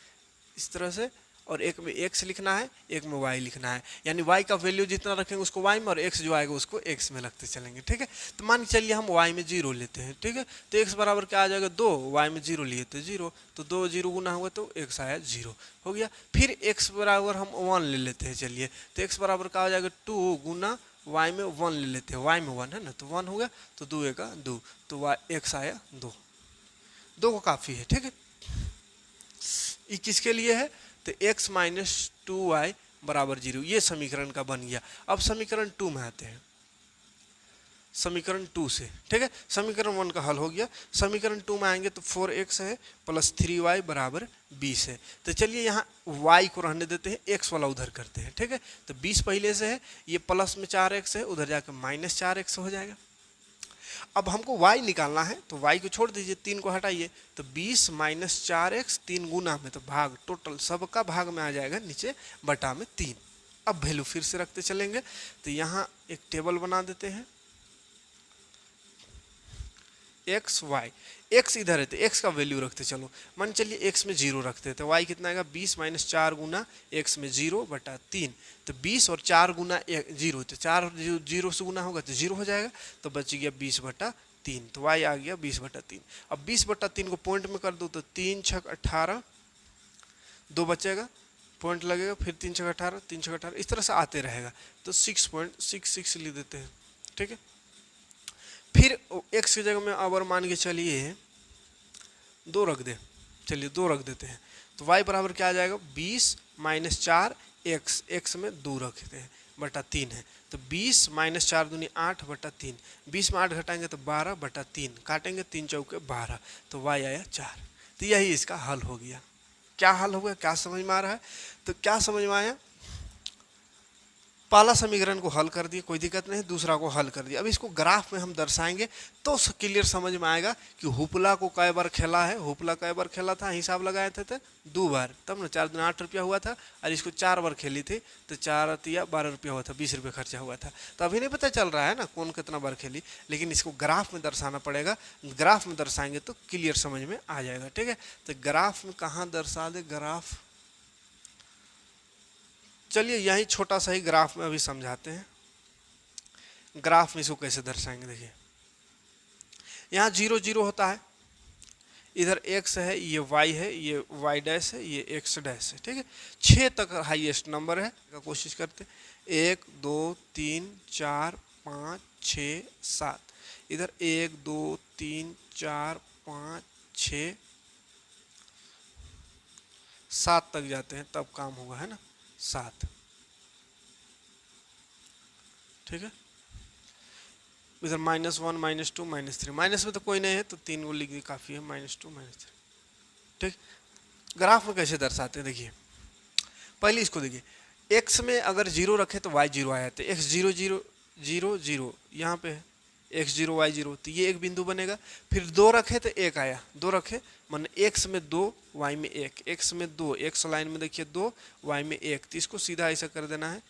इस तरह से, और एक में x लिखना है, एक में y लिखना है, यानी y का वैल्यू जितना रखेंगे उसको y में, और x जो आएगा उसको x में रखते चलेंगे। ठीक है, तो मान चलिए हम y में 0 लेते हैं। ठीक है, तो x बराबर क्या आ जाएगा 2, y में 0 लिए तो 0, तो 2 0 गुना हुआ तो x आया 0 हो गया। फिर x बराबर हम 1 ले लेते हैं, चलिए, तो x बराबर क्या हो जाएगा 2 गुना y में 1 ले लेते हैं, y में 1 है ना, तो 1 हो गया, तो 2 1 2, तो x आया 2, 2 को काफ़ी है। ठीक है, ये किसके लिए है, तो x माइनस 2y बराबर 0, ये समीकरण का बन गया। अब समीकरण 2 में आते हैं, समीकरण 2 से। ठीक है, समीकरण 1 का हल हो गया। समीकरण 2 में आएंगे तो 4x है प्लस 3y बराबर 20 है। तो चलिए यहाँ y को रहने देते हैं, x वाला उधर करते हैं। ठीक है, तो 20 पहले से है, ये प्लस में 4x है, उधर जाकर माइनस 4x हो जाएगा। अब हमको y निकालना है, तो y को छोड़ दीजिए, 3 को हटाइए, तो 20 माइनस 4x 3 गुना में, तो भाग टोटल सबका भाग में आ जाएगा नीचे बटा में 3। अब वैल्यू फिर से रखते चलेंगे, तो यहाँ एक टेबल बना देते हैं, x y, x इधर है तो x का वैल्यू रखते चलो, मान चलिए x में 0 रखते हैं, तो y कितना आएगा 20 माइनस 4 गुना x में 0 बटा 3, तो 20 और 4 गुना 0, तो 4 0 से गुना होगा तो 0 हो जाएगा, तो बच गया 20 बटा 3, तो y आ गया 20 बटा 3। अब 20 बटा 3 को पॉइंट में कर दो तो 3 छक 18, 2 बचेगा, पॉइंट लगेगा, फिर 3 छक 18, 3 छक 18, इस तरह से आते रहेगा, तो 6.66 लिख देते हैं। ठीक है, फिर x की जगह में अगर मान के चलिए 2 रख दे, चलिए 2 रख देते हैं, तो y बराबर क्या आ जाएगा 20 माइनस 4 x में 2 रखते हैं बटा 3 है, तो 20 माइनस 4 दूनी 8 बटा 3, 20 में 8 घटाएंगे तो 12 बटा 3, काटेंगे 3 चौके 12, तो y आया 4। तो यही इसका हल हो गया। क्या हल हो गया, क्या समझ में आ रहा है, तो क्या समझ में आया, पहला समीकरण को हल कर दिए, कोई दिक्कत नहीं, दूसरा को हल कर दिया। अब इसको ग्राफ में हम दर्शाएंगे तो क्लियर समझ में आएगा कि हुपला को कै बार खेला है, हुपला कै बार खेला था, हिसाब लगाए थे तो 2 बार, तब ना 4 दूना 8 रुपया हुआ था, और इसको 4 बार खेली थी तो 4 तिया 12 रुपया हुआ था, 20 रुपये खर्चा हुआ था। तो अभी नहीं पता चल रहा है ना कौन कितना बार खेली, लेकिन इसको ग्राफ में दर्शाना पड़ेगा, ग्राफ में दर्शाएंगे तो क्लियर समझ में आ जाएगा। ठीक है, तो ग्राफ में कहाँ दर्शा दे, ग्राफ, चलिए यही छोटा सा ही ग्राफ में अभी समझाते हैं। ग्राफ में इसको कैसे दर्शाएंगे, देखिए यहाँ 0 0 होता है, इधर x है, ये y है, ये y डैश है, ये x डैश है। ठीक है, 6 तक हाईएस्ट नंबर है, कोशिश करते 1 2 3 4 5 6 7, इधर 1 2 3 4 5 6 7 तक जाते हैं तब काम होगा, है ना, 7। ठीक है, इधर -1 -2 -3, माइनस में तो कोई नहीं है तो 3 को लिख दी काफ़ी है, -2 -3। ठीक, ग्राफ में कैसे दर्शाते हैं, देखिए पहले इसको देखिए, x में अगर 0 रखे तो y 0 आया, तो x 0 0 0 0 यहाँ पे है, x 0 y 0, तो ये एक बिंदु बनेगा। फिर 2 रखे तो 1 आया, 2 रखे मान x में 2 y में 1, x में 2, x लाइन में देखिए 2 y में 1, तो इसको सीधा ऐसा कर देना है,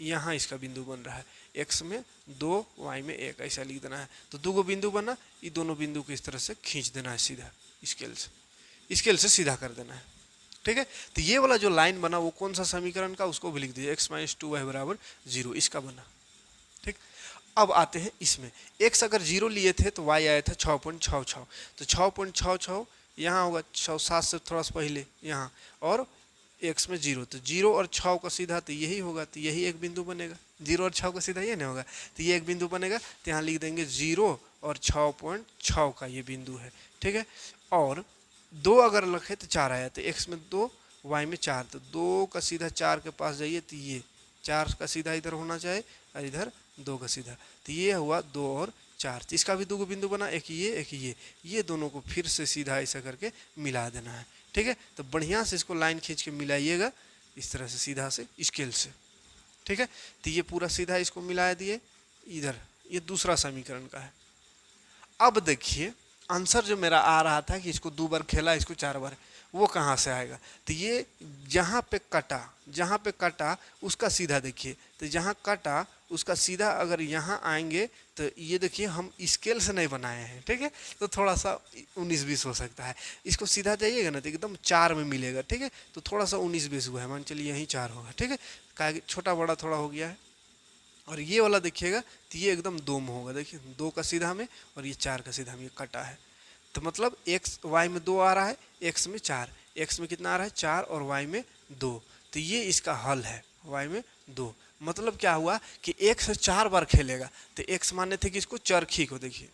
यहाँ इसका बिंदु बन रहा है, x में 2 y में 1, ऐसा लिख देना है। तो 2 बिंदु बना, ये दोनों बिंदु को इस तरह से खींच देना है सीधा, स्केल से सीधा कर देना है। ठीक है, तो ये वाला जो लाइन बना वो कौन सा समीकरण का, उसको भी लिख दीजिए, x माइनस 2y बराबर 0, इसका बना। ठीक, अब आते हैं इसमें, x अगर 0 लिए थे तो y आया था 6.66, तो 6.66 यहाँ होगा, 7 से थोड़ा सा पहले यहाँ, और x में 0, तो 0 और 6 का सीधा तो यही होगा, तो यही एक बिंदु बनेगा, 0 और 6 का सीधा ये नहीं होगा, तो ये एक बिंदु बनेगा, तो यहाँ लिख देंगे 0 और 6.6 का ये बिंदु है, ठीक है। और 2 अगर रखे तो 4 आया, तो x में 2 y में 4, तो 2 का सीधा 4 के पास जाइए तो ये 4 का सीधा इधर होना चाहिए और इधर 2 का सीधा, तो ये हुआ 2 और 4। तो इसका भी 2 बिंदु बना, एक ये दोनों को फिर से सीधा ऐसा करके मिला देना है, ठीक है। तो बढ़िया से इसको लाइन खींच के मिलाइएगा इस तरह से सीधा से स्केल से, ठीक है। तो ये पूरा सीधा इसको मिला दिए इधर, ये दूसरा समीकरण का है। अब देखिए आंसर जो मेरा आ रहा था कि इसको 2 बार खेला इसको 4 बार, वो कहाँ से आएगा? तो ये जहाँ पे कटा उसका सीधा देखिए, तो जहाँ कटा उसका सीधा अगर यहाँ आएंगे तो ये देखिए हम स्केल से नहीं बनाए हैं, ठीक है। तो थोड़ा सा 19-20 हो सकता है, इसको सीधा जाइएगा ना तो एकदम 4 में मिलेगा, ठीक है। तो थोड़ा सा 19-20 हुआ है, मान चलिए यहीं 4 होगा, ठीक है। क्या छोटा बड़ा थोड़ा हो गया है। और ये वाला देखिएगा तो ये एकदम 2 में होगा, देखिए 2 का सीधा में और ये 4 का सीधा में, ये कटा है। तो मतलब x y में 2 आ रहा है, x में 4, x में कितना आ रहा है 4 और y में 2, तो ये इसका हल है, y में 2। मतलब क्या हुआ कि x 4 बार खेलेगा, तो x माने थे कि इसको चरखी को देखिए,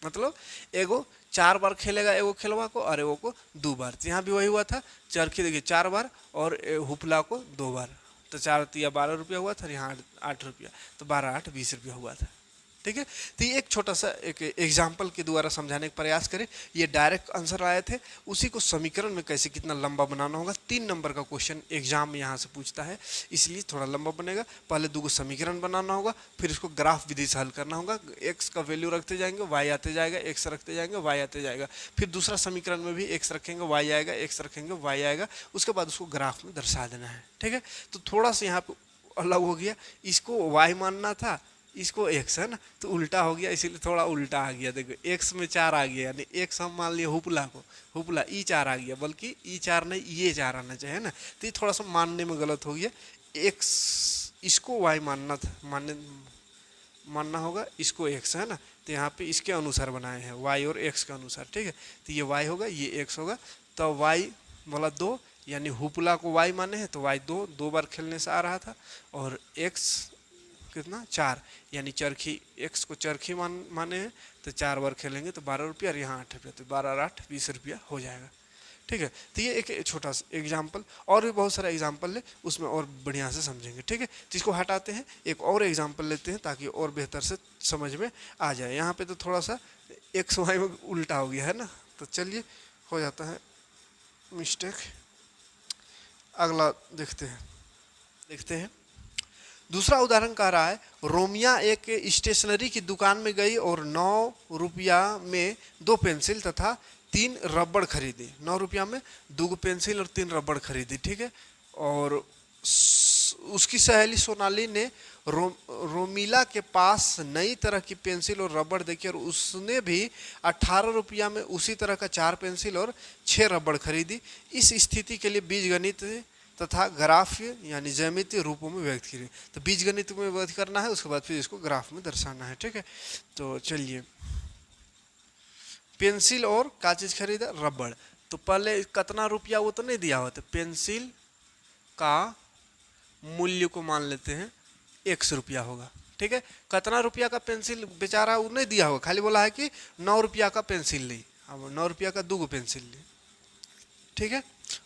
मतलब एगो 4 बार खेलेगा एगो खेलवा को और एगो को 2 बार। तो यहाँ भी वही हुआ था, चरखी देखिए 4 बार और हुपला को 2 बार, तो 4 तिया 12 रुपया हुआ था, यहाँ 8 रुपया, तो 12 8 20 रुपया हुआ था, ठीक है। तो ये एक छोटा सा एक एग्जाम्पल के द्वारा समझाने का प्रयास करें। ये डायरेक्ट आंसर आए थे, उसी को समीकरण में कैसे कितना लंबा बनाना होगा। 3 नंबर का क्वेश्चन एग्जाम में यहाँ से पूछता है, इसलिए थोड़ा लंबा बनेगा। पहले 2 समीकरण बनाना होगा, फिर इसको ग्राफ विधि से हल करना होगा। एक्स का वैल्यू रखते जाएंगे, वाई आते जाएगा, एक्स रखते जाएंगे, वाई आते जाएगा। फिर दूसरा समीकरण में भी एक्स रखेंगे, वाई आएगा, एक्स रखेंगे, वाई आएगा। उसके बाद उसको ग्राफ में दर्शा देना है, ठीक है। तो थोड़ा सा यहाँ पे अलग हो गया, इसको वाई मानना था, इसको x है ना, तो उल्टा हो गया, इसीलिए थोड़ा उल्टा आ गया। देखो x में 4 आ गया, यानी x हम मान लिया हुपला को, हुपला ई4 आ गया, बल्कि ई4 नहीं ये 4 आना चाहिए ना। तो ये थोड़ा सा मानने में गलत हो गया, x इसको y मानना था, मानना होगा, इसको x है ना। तो यहाँ पे इसके अनुसार बनाए हैं, y और x के अनुसार, ठीक है। तो ये y होगा, ये x होगा, तो y वाला 2, यानी हुपला को y माने हैं तो y 2 बार खेलने से आ रहा था, और x कितना 4, यानी चरखी x को चरखी माने हैं तो 4 बार खेलेंगे तो 12 रुपया, और यहाँ 8 रुपया, तो 12 8 20 रुपया हो जाएगा, ठीक है। तो ये एक छोटा सा एग्जाम्पल, और भी बहुत सारा एग्जाम्पल है, उसमें और बढ़िया से समझेंगे, ठीक है। तो इसको हटाते हैं, एक और एग्जाम्पल लेते हैं ताकि और बेहतर से समझ में आ जाए। यहाँ पे तो थोड़ा सा एक्स वाई में उल्टा हो गया है ना, तो चलिए हो जाता है मिस्टेक। अगला देखते हैं। दूसरा उदाहरण कह रहा है, रोमिया एक स्टेशनरी की दुकान में गई और 9 रुपया में 2 पेंसिल तथा 3 रबड़ खरीदी। 9 रुपया में 2 पेंसिल और 3 रबड़ खरीदी, ठीक है। और उसकी सहेली सोनाली ने रोमिला के पास नई तरह की पेंसिल और रबड़ देखी और उसने भी 18 रुपया में उसी तरह का 4 पेंसिल और 6 रबड़ खरीदी। इस स्थिति के लिए बीजगणित तथा ग्राफ यानी ज्यामितीय रूपों में व्यक्त करिए। तो बीजगणित में व्यक्त करना है, उसके बाद फिर इसको ग्राफ में दर्शाना है, ठीक है। तो चलिए, पेंसिल और क्या चीज खरीदा, रबड़। तो पहले कितना रुपया वो तो नहीं दिया हुआ, तो पेंसिल का मूल्य को मान लेते हैं 100 रुपया होगा, ठीक है। कितना रुपया का पेंसिल बेचारा वो नहीं दिया होगा, खाली बोला है कि 9 रुपया का पेंसिल ली, अब 9 रुपया का 2 पेंसिल ली, ठीक है।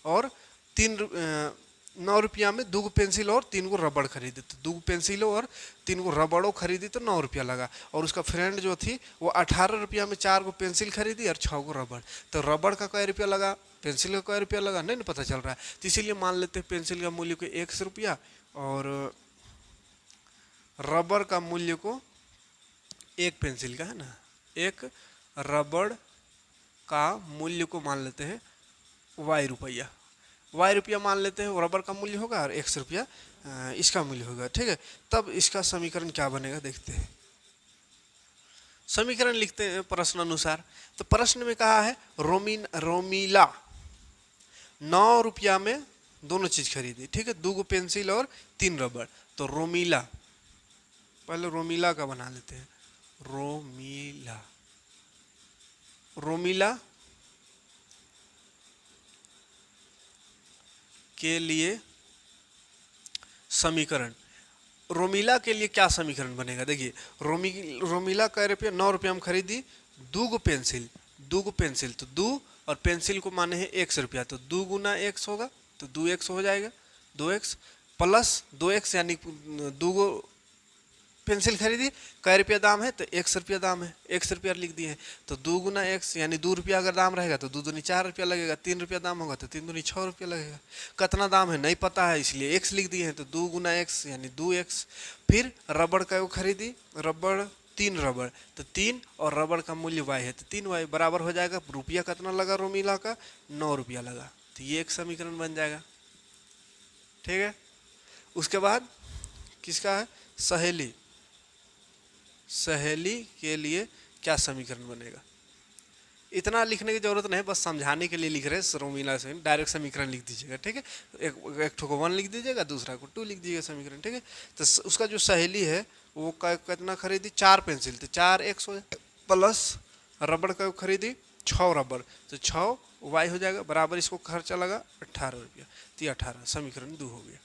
और 9 रुपया में 2 पेंसिल और 3 रबड़ खरीदे, तो 2 पेंसिलों और 3 रबड़ों खरीदी तो 9 रुपया लगा। और उसका फ्रेंड जो थी वो 18 रुपया में 4 पेंसिल खरीदी और 6 रबड़। तो रबड़ का क्या रुपया लगा, पेंसिल का क्या रुपया लगा, नहीं ना पता चल रहा है। तो इसीलिए मान लेते हैं पेंसिल का मूल्य को 100 रुपया और रबड़ का मूल्य को, एक पेंसिल का है ना, एक रबड़ का मूल्य को मान लेते हैं y रुपया, y रुपया मान लेते हैं, रबड़ का मूल्य होगा और 100 रुपया इसका मूल्य होगा, ठीक है। तब इसका समीकरण क्या बनेगा देखते हैं। समीकरण लिखते हैं प्रश्न अनुसार। तो प्रश्न में कहा है रोमिला 9 रुपया में दोनों चीज खरीदी, ठीक है, 2 पेंसिल और 3 रबड़। तो रोमिला, पहले रोमिला का बना लेते हैं, रोमिला के लिए समीकरण, रोमिला के लिए क्या समीकरण बनेगा? देखिए रोमिला कै रुपया, 9 रुपये हम खरीदी दूगो पेंसिल, तो दू और पेंसिल को माने हैं 1 रुपया, तो 2 गुना 1 होगा, तो 2x हो जाएगा, 2x प्लस 2x यानी दूगो पेंसिल खरीदी, कै रुपया दाम है? तो 1 रुपया दाम है, 1 रुपया लिख दिए हैं, तो 2 गुना 1 यानी 2 रुपया अगर दाम रहेगा तो 2 दूनी 4 रुपया लगेगा, 3 रुपया दाम होगा तो 3 दूनी 6 रुपया लगेगा। कितना दाम है नहीं पता है इसलिए x लिख दिए हैं, तो 2 गुना x यानी 2x। फिर रबड़ का वो खरीदी, रबड़ 3 रबड़, तो 3 और रबड़ का मूल्य y है, तो 3y बराबर हो जाएगा, रुपया कितना लगा रोमिला का? 9 रुपया लगा, तो ये एक समीकरण बन जाएगा। ठीक है, उसके बाद किसका है? सहेली, सहेली के लिए क्या समीकरण बनेगा? इतना लिखने की जरूरत नहीं, बस समझाने के लिए लिख रहे हैं। रोमिला से डायरेक्ट समीकरण लिख दीजिएगा, ठीक है। एक ठो को 1 लिख दीजिएगा, दूसरा को 2 लिख दीजिएगा समीकरण, ठीक है। तो उसका जो सहेली है वो कितना खरीदी? 4 पेंसिल, तो 4x हो जाएगा, प्लस रबड़ का खरीदी 6 रबड़, तो 6y हो जाएगा, बराबर इसको खर्चा लगा 18 रुपया, तो ये 18 समीकरण 2 हो गया।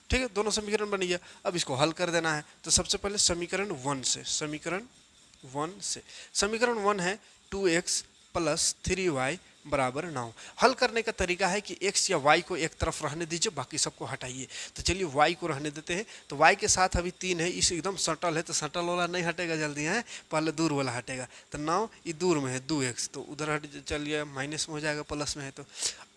ठीक है, दोनों समीकरण बन गया। अब इसको हल कर देना है, तो सबसे पहले समीकरण 1 से, समीकरण 1 है 2x प्लस 3y बराबर 9। हल करने का तरीका है कि x या y को एक तरफ रहने दीजिए, बाकी सबको हटाइए। तो चलिए y को रहने देते हैं, तो y के साथ अभी 3 है, इस एकदम सटल है, तो सटल वाला नहीं हटेगा जल्दी है, पहले दूर वाला हटेगा। तो 9 ये दूर में है 2x, तो उधर हट चलिए, माइनस में हो जाएगा, प्लस में है, तो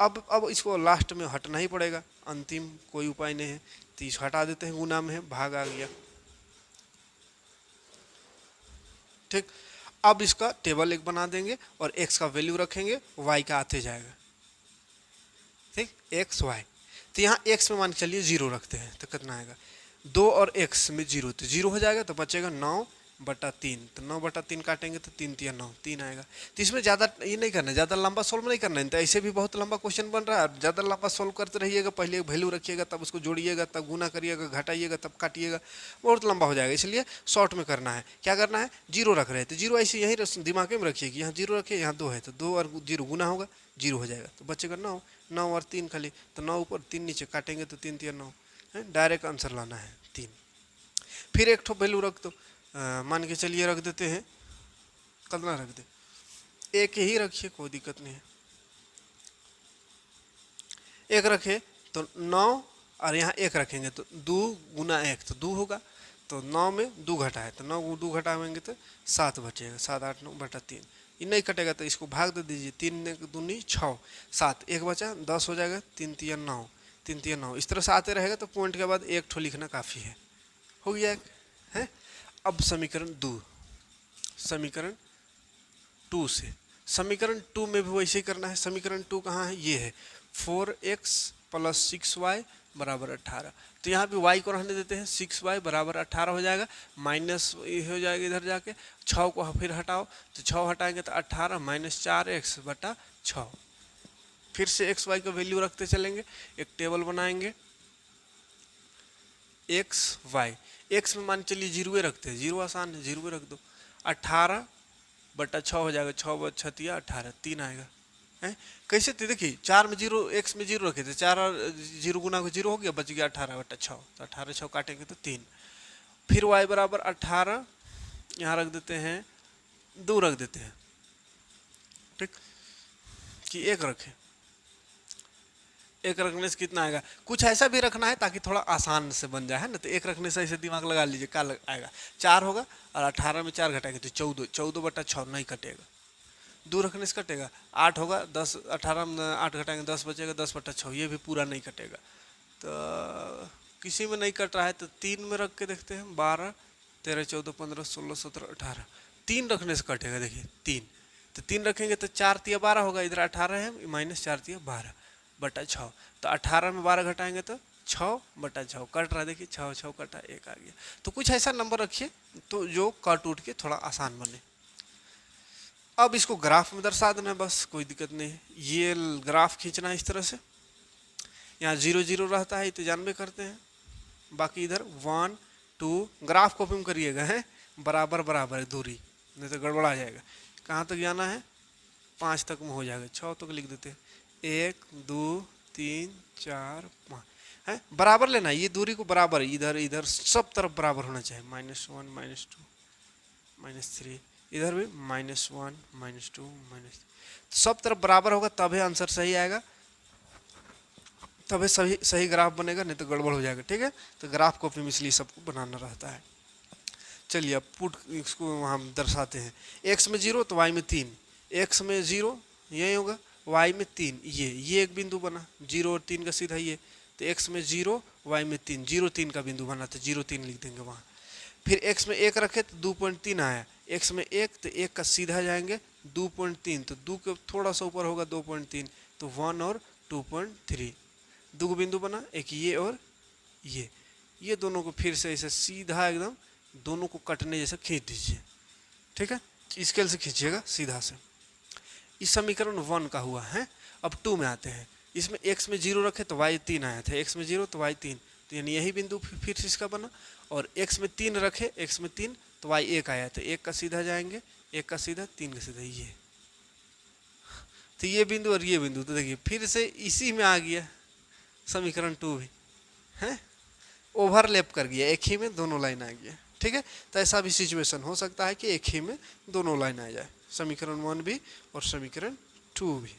अब इसको लास्ट में हटना ही पड़ेगा, अंतिम कोई उपाय नहीं है। 30 हटा देते हैं, गुना में है, भाग आ गया। ठीक, अब इसका टेबल एक बना देंगे और x का वैल्यू रखेंगे, y का आते जाएगा। ठीक, x y, तो यहाँ x में मान के चलिए 0 रखते हैं, तो कितना आएगा? 2 और x में 0, तो 0 हो जाएगा, तो बचेगा 9/3, तो 9/3 काटेंगे तो 3 तिया 9, 3 आएगा। तो इसमें ज़्यादा ये नहीं करना है, ज़्यादा लंबा सोल्व नहीं करना है, तो ऐसे भी बहुत लंबा क्वेश्चन बन रहा है। ज़्यादा लंबा सोल्व करते रहिएगा, पहले वैल्यू रखिएगा, तब उसको जोड़िएगा, तब गुना करिएगा, घटाइएगा, तब काटिएगा, बहुत लंबा हो जाएगा। इसलिए शॉर्ट में करना है। क्या करना है? 0 रख रहे हैं, तो 0 ऐसे यहीं दिमाग में रखिए कि यहाँ 0 रखिए, यहाँ 2 है, तो 2 और 0 गुना होगा, 0 हो जाएगा, तो बचेगा 9, 9 और 3 खाली, तो 9 ऊपर 3 नीचे, काटेंगे तो 3 तिया 9 है, डायरेक्ट आंसर लाना है 3। फिर एक ठो वैल्यू रख दो, मान के चलिए रख देते हैं, कितना रख दे? 1 ही रखिए, कोई दिक्कत नहीं है, 1 रखे तो 9 और यहाँ 1 रखेंगे तो 2 गुना 1, तो 2 होगा, तो 9 में 2 घटा है, तो 9 2 घटाएंगे तो 7 बचेगा, 7 8 9/3, ये नहीं कटेगा तो इसको भाग दे दीजिए, 3 दूनी 6, 7 1 बचा, 10 हो जाएगा, 3 तिया 9, 3 तिया 9, इस तरह से आते रहेगा, तो पॉइंट के बाद एक ठो लिखना काफ़ी है, हो गया है। अब समीकरण 2, समीकरण 2 से, समीकरण 2 में भी वैसे ही करना है। समीकरण 2 कहाँ है? ये है 4x प्लस 6y बराबर 18, तो यहाँ भी y को रहने देते हैं, 6y बराबर 18 हो जाएगा, माइनस हो जाएगा इधर जाके, 6 को फिर हटाओ, तो 6 हटाएंगे तो 18 माइनस 4x/6। फिर से x y का वैल्यू रखते चलेंगे, एक टेबल बनाएंगे, x y, x में मान चलिए 0 रखते हैं, 0 आसान है, 0 रख दो, 18/6 हो जाएगा, 6 × 18, 3 आएगा है। कैसे? तो देखिए 4 में 0, x में 0 रखे थे, 4 और 0 गुना को 0 हो गया, बच गया 18/6, तो 18 6 काटेंगे तो 3। फिर y बराबर 18, यहाँ रख देते हैं, 2 रख देते हैं, ठीक, कि 1 रखें, 1 रखने से कितना आएगा? कुछ ऐसा भी रखना है ताकि थोड़ा आसान से बन जाए, है ना, तो 1 रखने से ऐसे दिमाग लगा लीजिए, क्या आएगा? 4 होगा, और 18 में 4 घटाएंगे तो 14, 14/6 नहीं कटेगा, 2 रखने से कटेगा, 8 होगा, 10 18 में 8 घटाएंगे 10 बचेगा, 10/6, ये भी पूरा नहीं कटेगा, तो किसी में नहीं कट रहा है तो 3 में रख के देखते हैं, 12 13 14 15 16 17 18, 3 रखने से कटेगा, देखिए 3, तो 3 रखेंगे तो 4 तिया 12 होगा, इधर 18 है, माइनस 4 तिया 12/6, तो 18 में 12 घटाएंगे तो 6/6 कट रहा है, देखिए 6 6 कटा, 1 आ गया। तो कुछ ऐसा नंबर रखिए तो जो कट उठ के थोड़ा आसान बने। अब इसको ग्राफ में दर्शा देना है, बस, कोई दिक्कत नहीं है। ये ग्राफ खींचना है इस तरह से, यहाँ 0 0 रहता है, तो जानबे करते हैं, बाकी इधर 1 2, ग्राफ कॉपी में करिएगा, है, बराबर बराबर है दूरी, नहीं तो गड़बड़ा जाएगा। कहाँ तक जाना है? 5 तक में हो जाएगा, 6 तक लिख देते हैं, 1 2 3 4 5, है, बराबर लेना है, ये दूरी को बराबर, इधर इधर सब तरफ बराबर होना चाहिए, -1 -2 -3, इधर भी -1 -2 सब तरफ बराबर होगा तभी आंसर सही आएगा, तभी सही सही ग्राफ बनेगा, नहीं तो गड़बड़ हो जाएगा। ठीक है, तो ग्राफ कॉपी में इसलिए सबको बनाना रहता है। चलिए अब पुट इसको हम दर्शाते हैं, x में 0 तो y में 3, x में 0 यही होगा, y में 3, ये एक बिंदु बना, 0 और 3 का सीधा ये, तो x में 0 y में 3, 0 3 का बिंदु बना, तो 0 3 लिख देंगे वहाँ। फिर x में 1 रखे तो 2.3 आया, x में 1 तो 1 का सीधा जाएंगे 2.3, तो 2 के थोड़ा सा ऊपर होगा 2.3, तो 1 और 2.3, दो बिंदु बना, एक ये और ये दोनों को फिर से ऐसे सीधा एकदम दोनों को कटने जैसे खींच दीजिए। ठीक है, स्केल से खींचिएगा सीधा से। इस समीकरण 1 का हुआ है। अब 2 में आते हैं, इसमें x में 0 रखे तो y 3 आया था, x में 0 तो y 3, तो यानी यही बिंदु फिर से इसका बना, और x में 3 रखे, x में 3 तो y 1 आया था, 1 का सीधा जाएंगे, 1 का सीधा 3 का सीधा, ये तो ये बिंदु और ये बिंदु, तो देखिए फिर से इसी में आ गया समीकरण 2 भी है, ओवरलैप कर गया, एक ही में दोनों लाइन आ गया। ठीक है, तो ऐसा भी सिचुएशन हो सकता है कि एक ही में दोनों लाइन आ जाए, समीकरण 1 भी और समीकरण 2 भी।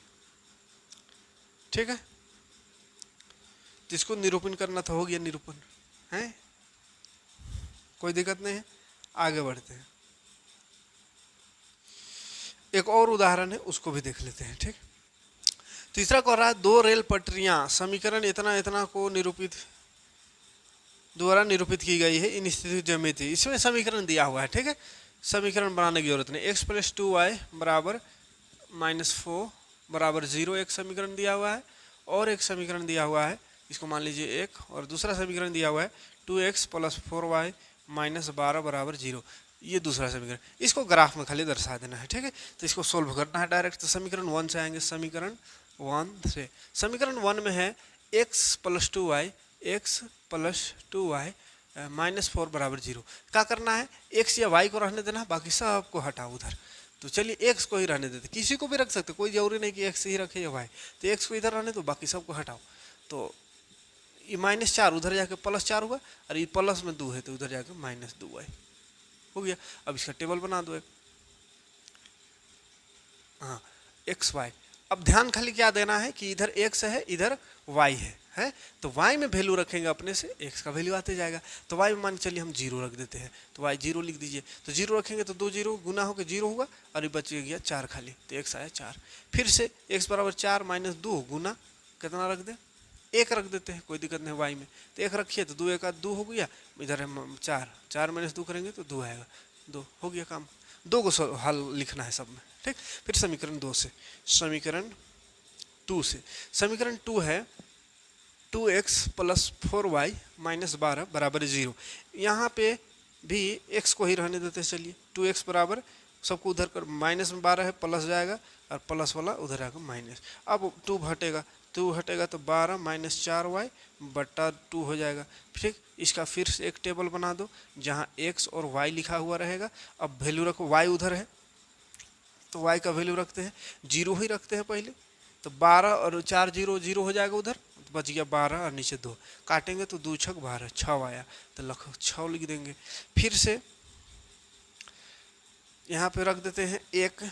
ठीक है, तो इसको निरूपण करना तो हो गया निरूपण है, कोई दिक्कत नहीं है, आगे बढ़ते हैं। एक और उदाहरण है, उसको भी देख लेते हैं। ठीक, तीसरा कह रहा है 2 रेल पटरियां समीकरण इतना इतना को द्वारा निरूपित की गई है इन स्थिति ज्यामिति। इसमें समीकरण दिया हुआ है। ठीक है, समीकरण बनाने की जरूरत नहीं। x + 2y बराबर -4 बराबर 0 एक समीकरण दिया हुआ है, और एक समीकरण दिया हुआ है, इसको मान लीजिए 1, और दूसरा समीकरण दिया हुआ है 2x + 4y -12 बराबर 0, ये दूसरा समीकरण। इसको ग्राफ में खाली दर्शा देना है। ठीक है, तो इसको सोल्व करना है डायरेक्ट। तो समीकरण 1 से आएंगे, समीकरण 1 से, समीकरण 1 में है x + 2y -4 बराबर 0। क्या करना है, x या y को रहने देना, बाकी सबको हटाओ उधर। तो चलिए x को ही रहने देते, किसी को भी रख सकते, कोई जरूरी नहीं कि x ही रखे या y, तो x को इधर रहने दो, बाकी सबको हटाओ। तो ये -4 उधर जाके +4 हुआ, और ये प्लस में 2 है तो उधर जाके -2y हो गया। अब इसका टेबल बना दो एक, हाँ x y। अब ध्यान खाली क्या देना है कि इधर x है, इधर y है, तो y में वैल्यू रखेंगे अपने से, x का वैल्यू आते जाएगा। तो y में मान चलिए हम 0 रख देते हैं, तो y 0 लिख दीजिए। तो 0 रखेंगे तो 2 0 गुना होकर 0 हुआ, और ये बच गया 4 खाली, तो x आया 4। फिर से x बराबर 4 - 2 गुना कितना रख दे, 1 रख देते हैं, कोई दिक्कत नहीं y में। तो 1 रखिए तो 2 1 2 हो गया, इधर है 4, 4 - 2 करेंगे तो 2 आएगा, 2 हो गया काम। 2 को हल लिखना है सब में। ठीक, फिर समीकरण 2 से, समीकरण 2 से, समीकरण 2 है 2x + 4y -12 बराबर 0। यहाँ पे भी x को ही रहने देते हैं। चलिए 2x बराबर, सबको उधर कर, -12 है, प्लस जाएगा, और प्लस वाला उधर आएगा माइनस। अब 2 हटेगा, 2 हटेगा तो 12 - 4y बटा 2 हो जाएगा। ठीक, इसका फिर से एक टेबल बना दो जहाँ x और y लिखा हुआ रहेगा। अब वैल्यू रखो, y उधर है तो y का वैल्यू रखते हैं, 0 ही रखते हैं पहले। तो 12 और 4 0 0 हो जाएगा उधर, बच गया 12 और नीचे 2, काटेंगे तो 2 छक 12, 6 आया, तो लखो 6 लिख देंगे। फिर से यहाँ पे रख देते हैं 1,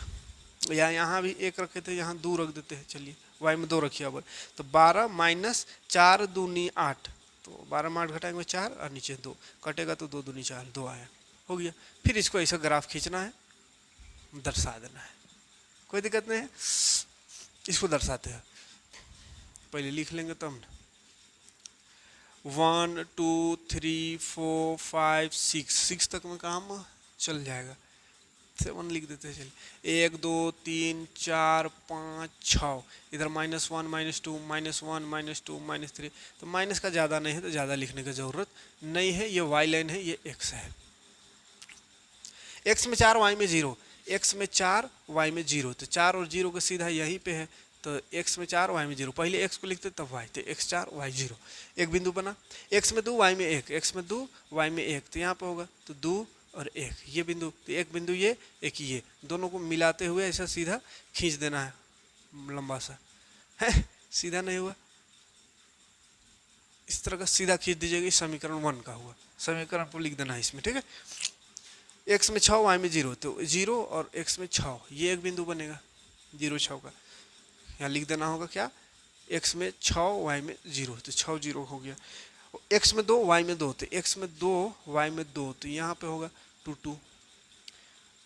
या यहाँ भी 1 रखे थे, यहाँ 2 रख देते हैं। चलिए y में 2 रखिए अब, तो 12 - 4 दूनी 8, तो 12 में 8 घटाएंगे 4, और नीचे 2, कटेगा तो 2 दूनी 4, 2 आया, हो गया। फिर इसको ऐसा ग्राफ खींचना है, दर्शा देना है, कोई दिक्कत नहीं है। इसको दर्शाते हैं, पहले लिख लेंगे तब ना। 1 2 3 4 5 6 तक में काम चल जाएगा, 7 लिख देते हैं। चलिए 1 2 3 4 5 6, इधर -1 -2 -1 -2 -3, तो माइनस का ज़्यादा नहीं है तो ज़्यादा लिखने की ज़रूरत नहीं है। ये y लाइन है, ये x है। x में 4 y में 0, x में 4 y में 0, तो 4 और 0 का सीधा यहीं पे है, तो x में 4 y में 0, पहले x को लिखते तब y, तो x 4 y 0, एक बिंदु बना। x में 2 y में 1, x में 2 y में 1, तो यहाँ पे होगा तो 2 और 1, ये बिंदु, तो एक बिंदु ये, एक ये, दोनों को मिलाते हुए ऐसा सीधा खींच देना है लंबा सा, है सीधा नहीं हुआ। इस तरह का सीधा खींच दीजिएगा, समीकरण 1 का हुआ। समीकरण को लिख देना है इसमें, ठीक है। x में 6 y में 0, तो 0 और x में 6, ये एक बिंदु बनेगा 0 6 का। यहाँ लिख देना होगा क्या, x में 6 y में 0, तो 6 0 हो गया। x में 2 y में 2, तो x में 2 y में 2, तो यहाँ पे होगा 2 2।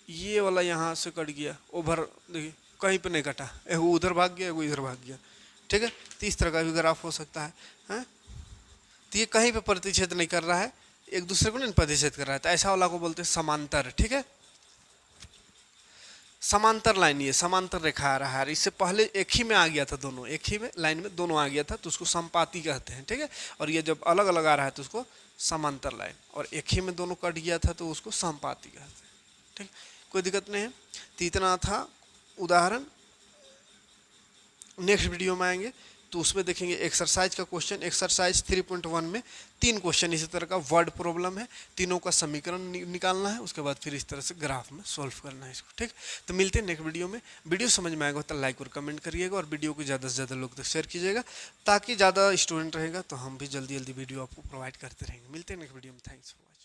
ये वाला यहाँ से कट गया, ओवर देखिए कहीं पे नहीं कटा, एगो उधर भाग गया एगो इधर भाग गया, ठीक है। तो इस तरह का भी ग्राफ हो सकता है, हैं? तो ये कहीं पे प्रतिच्छेद नहीं कर रहा है, एक दूसरे को नहीं प्रतिच्छेद कर रहा है, तो ऐसा वाला को बोलते हैं समांतर, ठीक है। समांतर लाइन, ये समांतर रेखा आ रहा है, इससे पहले एक ही में आ गया था, दोनों एक ही में लाइन में दोनों आ गया था, तो उसको समपाती कहते हैं, ठीक है। और ये जब अलग अलग आ रहा है तो उसको समांतर लाइन, और एक ही में दोनों कट गया था तो उसको समपाती कहते हैं, ठीक। कोई दिक्कत नहीं है। तो इतना था उदाहरण। नेक्स्ट वीडियो में आएंगे तो उसमें देखेंगे एक्सरसाइज का क्वेश्चन। एक्सरसाइज 3.1 में 3 क्वेश्चन इसी तरह का वर्ड प्रॉब्लम है, तीनों का समीकरण निकालना है, उसके बाद फिर इस तरह से ग्राफ में सॉल्व करना है इसको, ठीक। तो मिलते हैं नेक्स्ट वीडियो में। वीडियो समझ में आएगा तो लाइक और कमेंट करिएगा, और वीडियो को ज़्यादा से ज़्यादा लोग तक शेयर कीजिएगा, ताकि ज़्यादा स्टूडेंट रहेगा तो हम भी जल्दी जल्दी वीडियो आपको प्रोवाइड करते रहेंगे। मिलते हैं नेक्स्ट वीडियो में। Thanks for watching.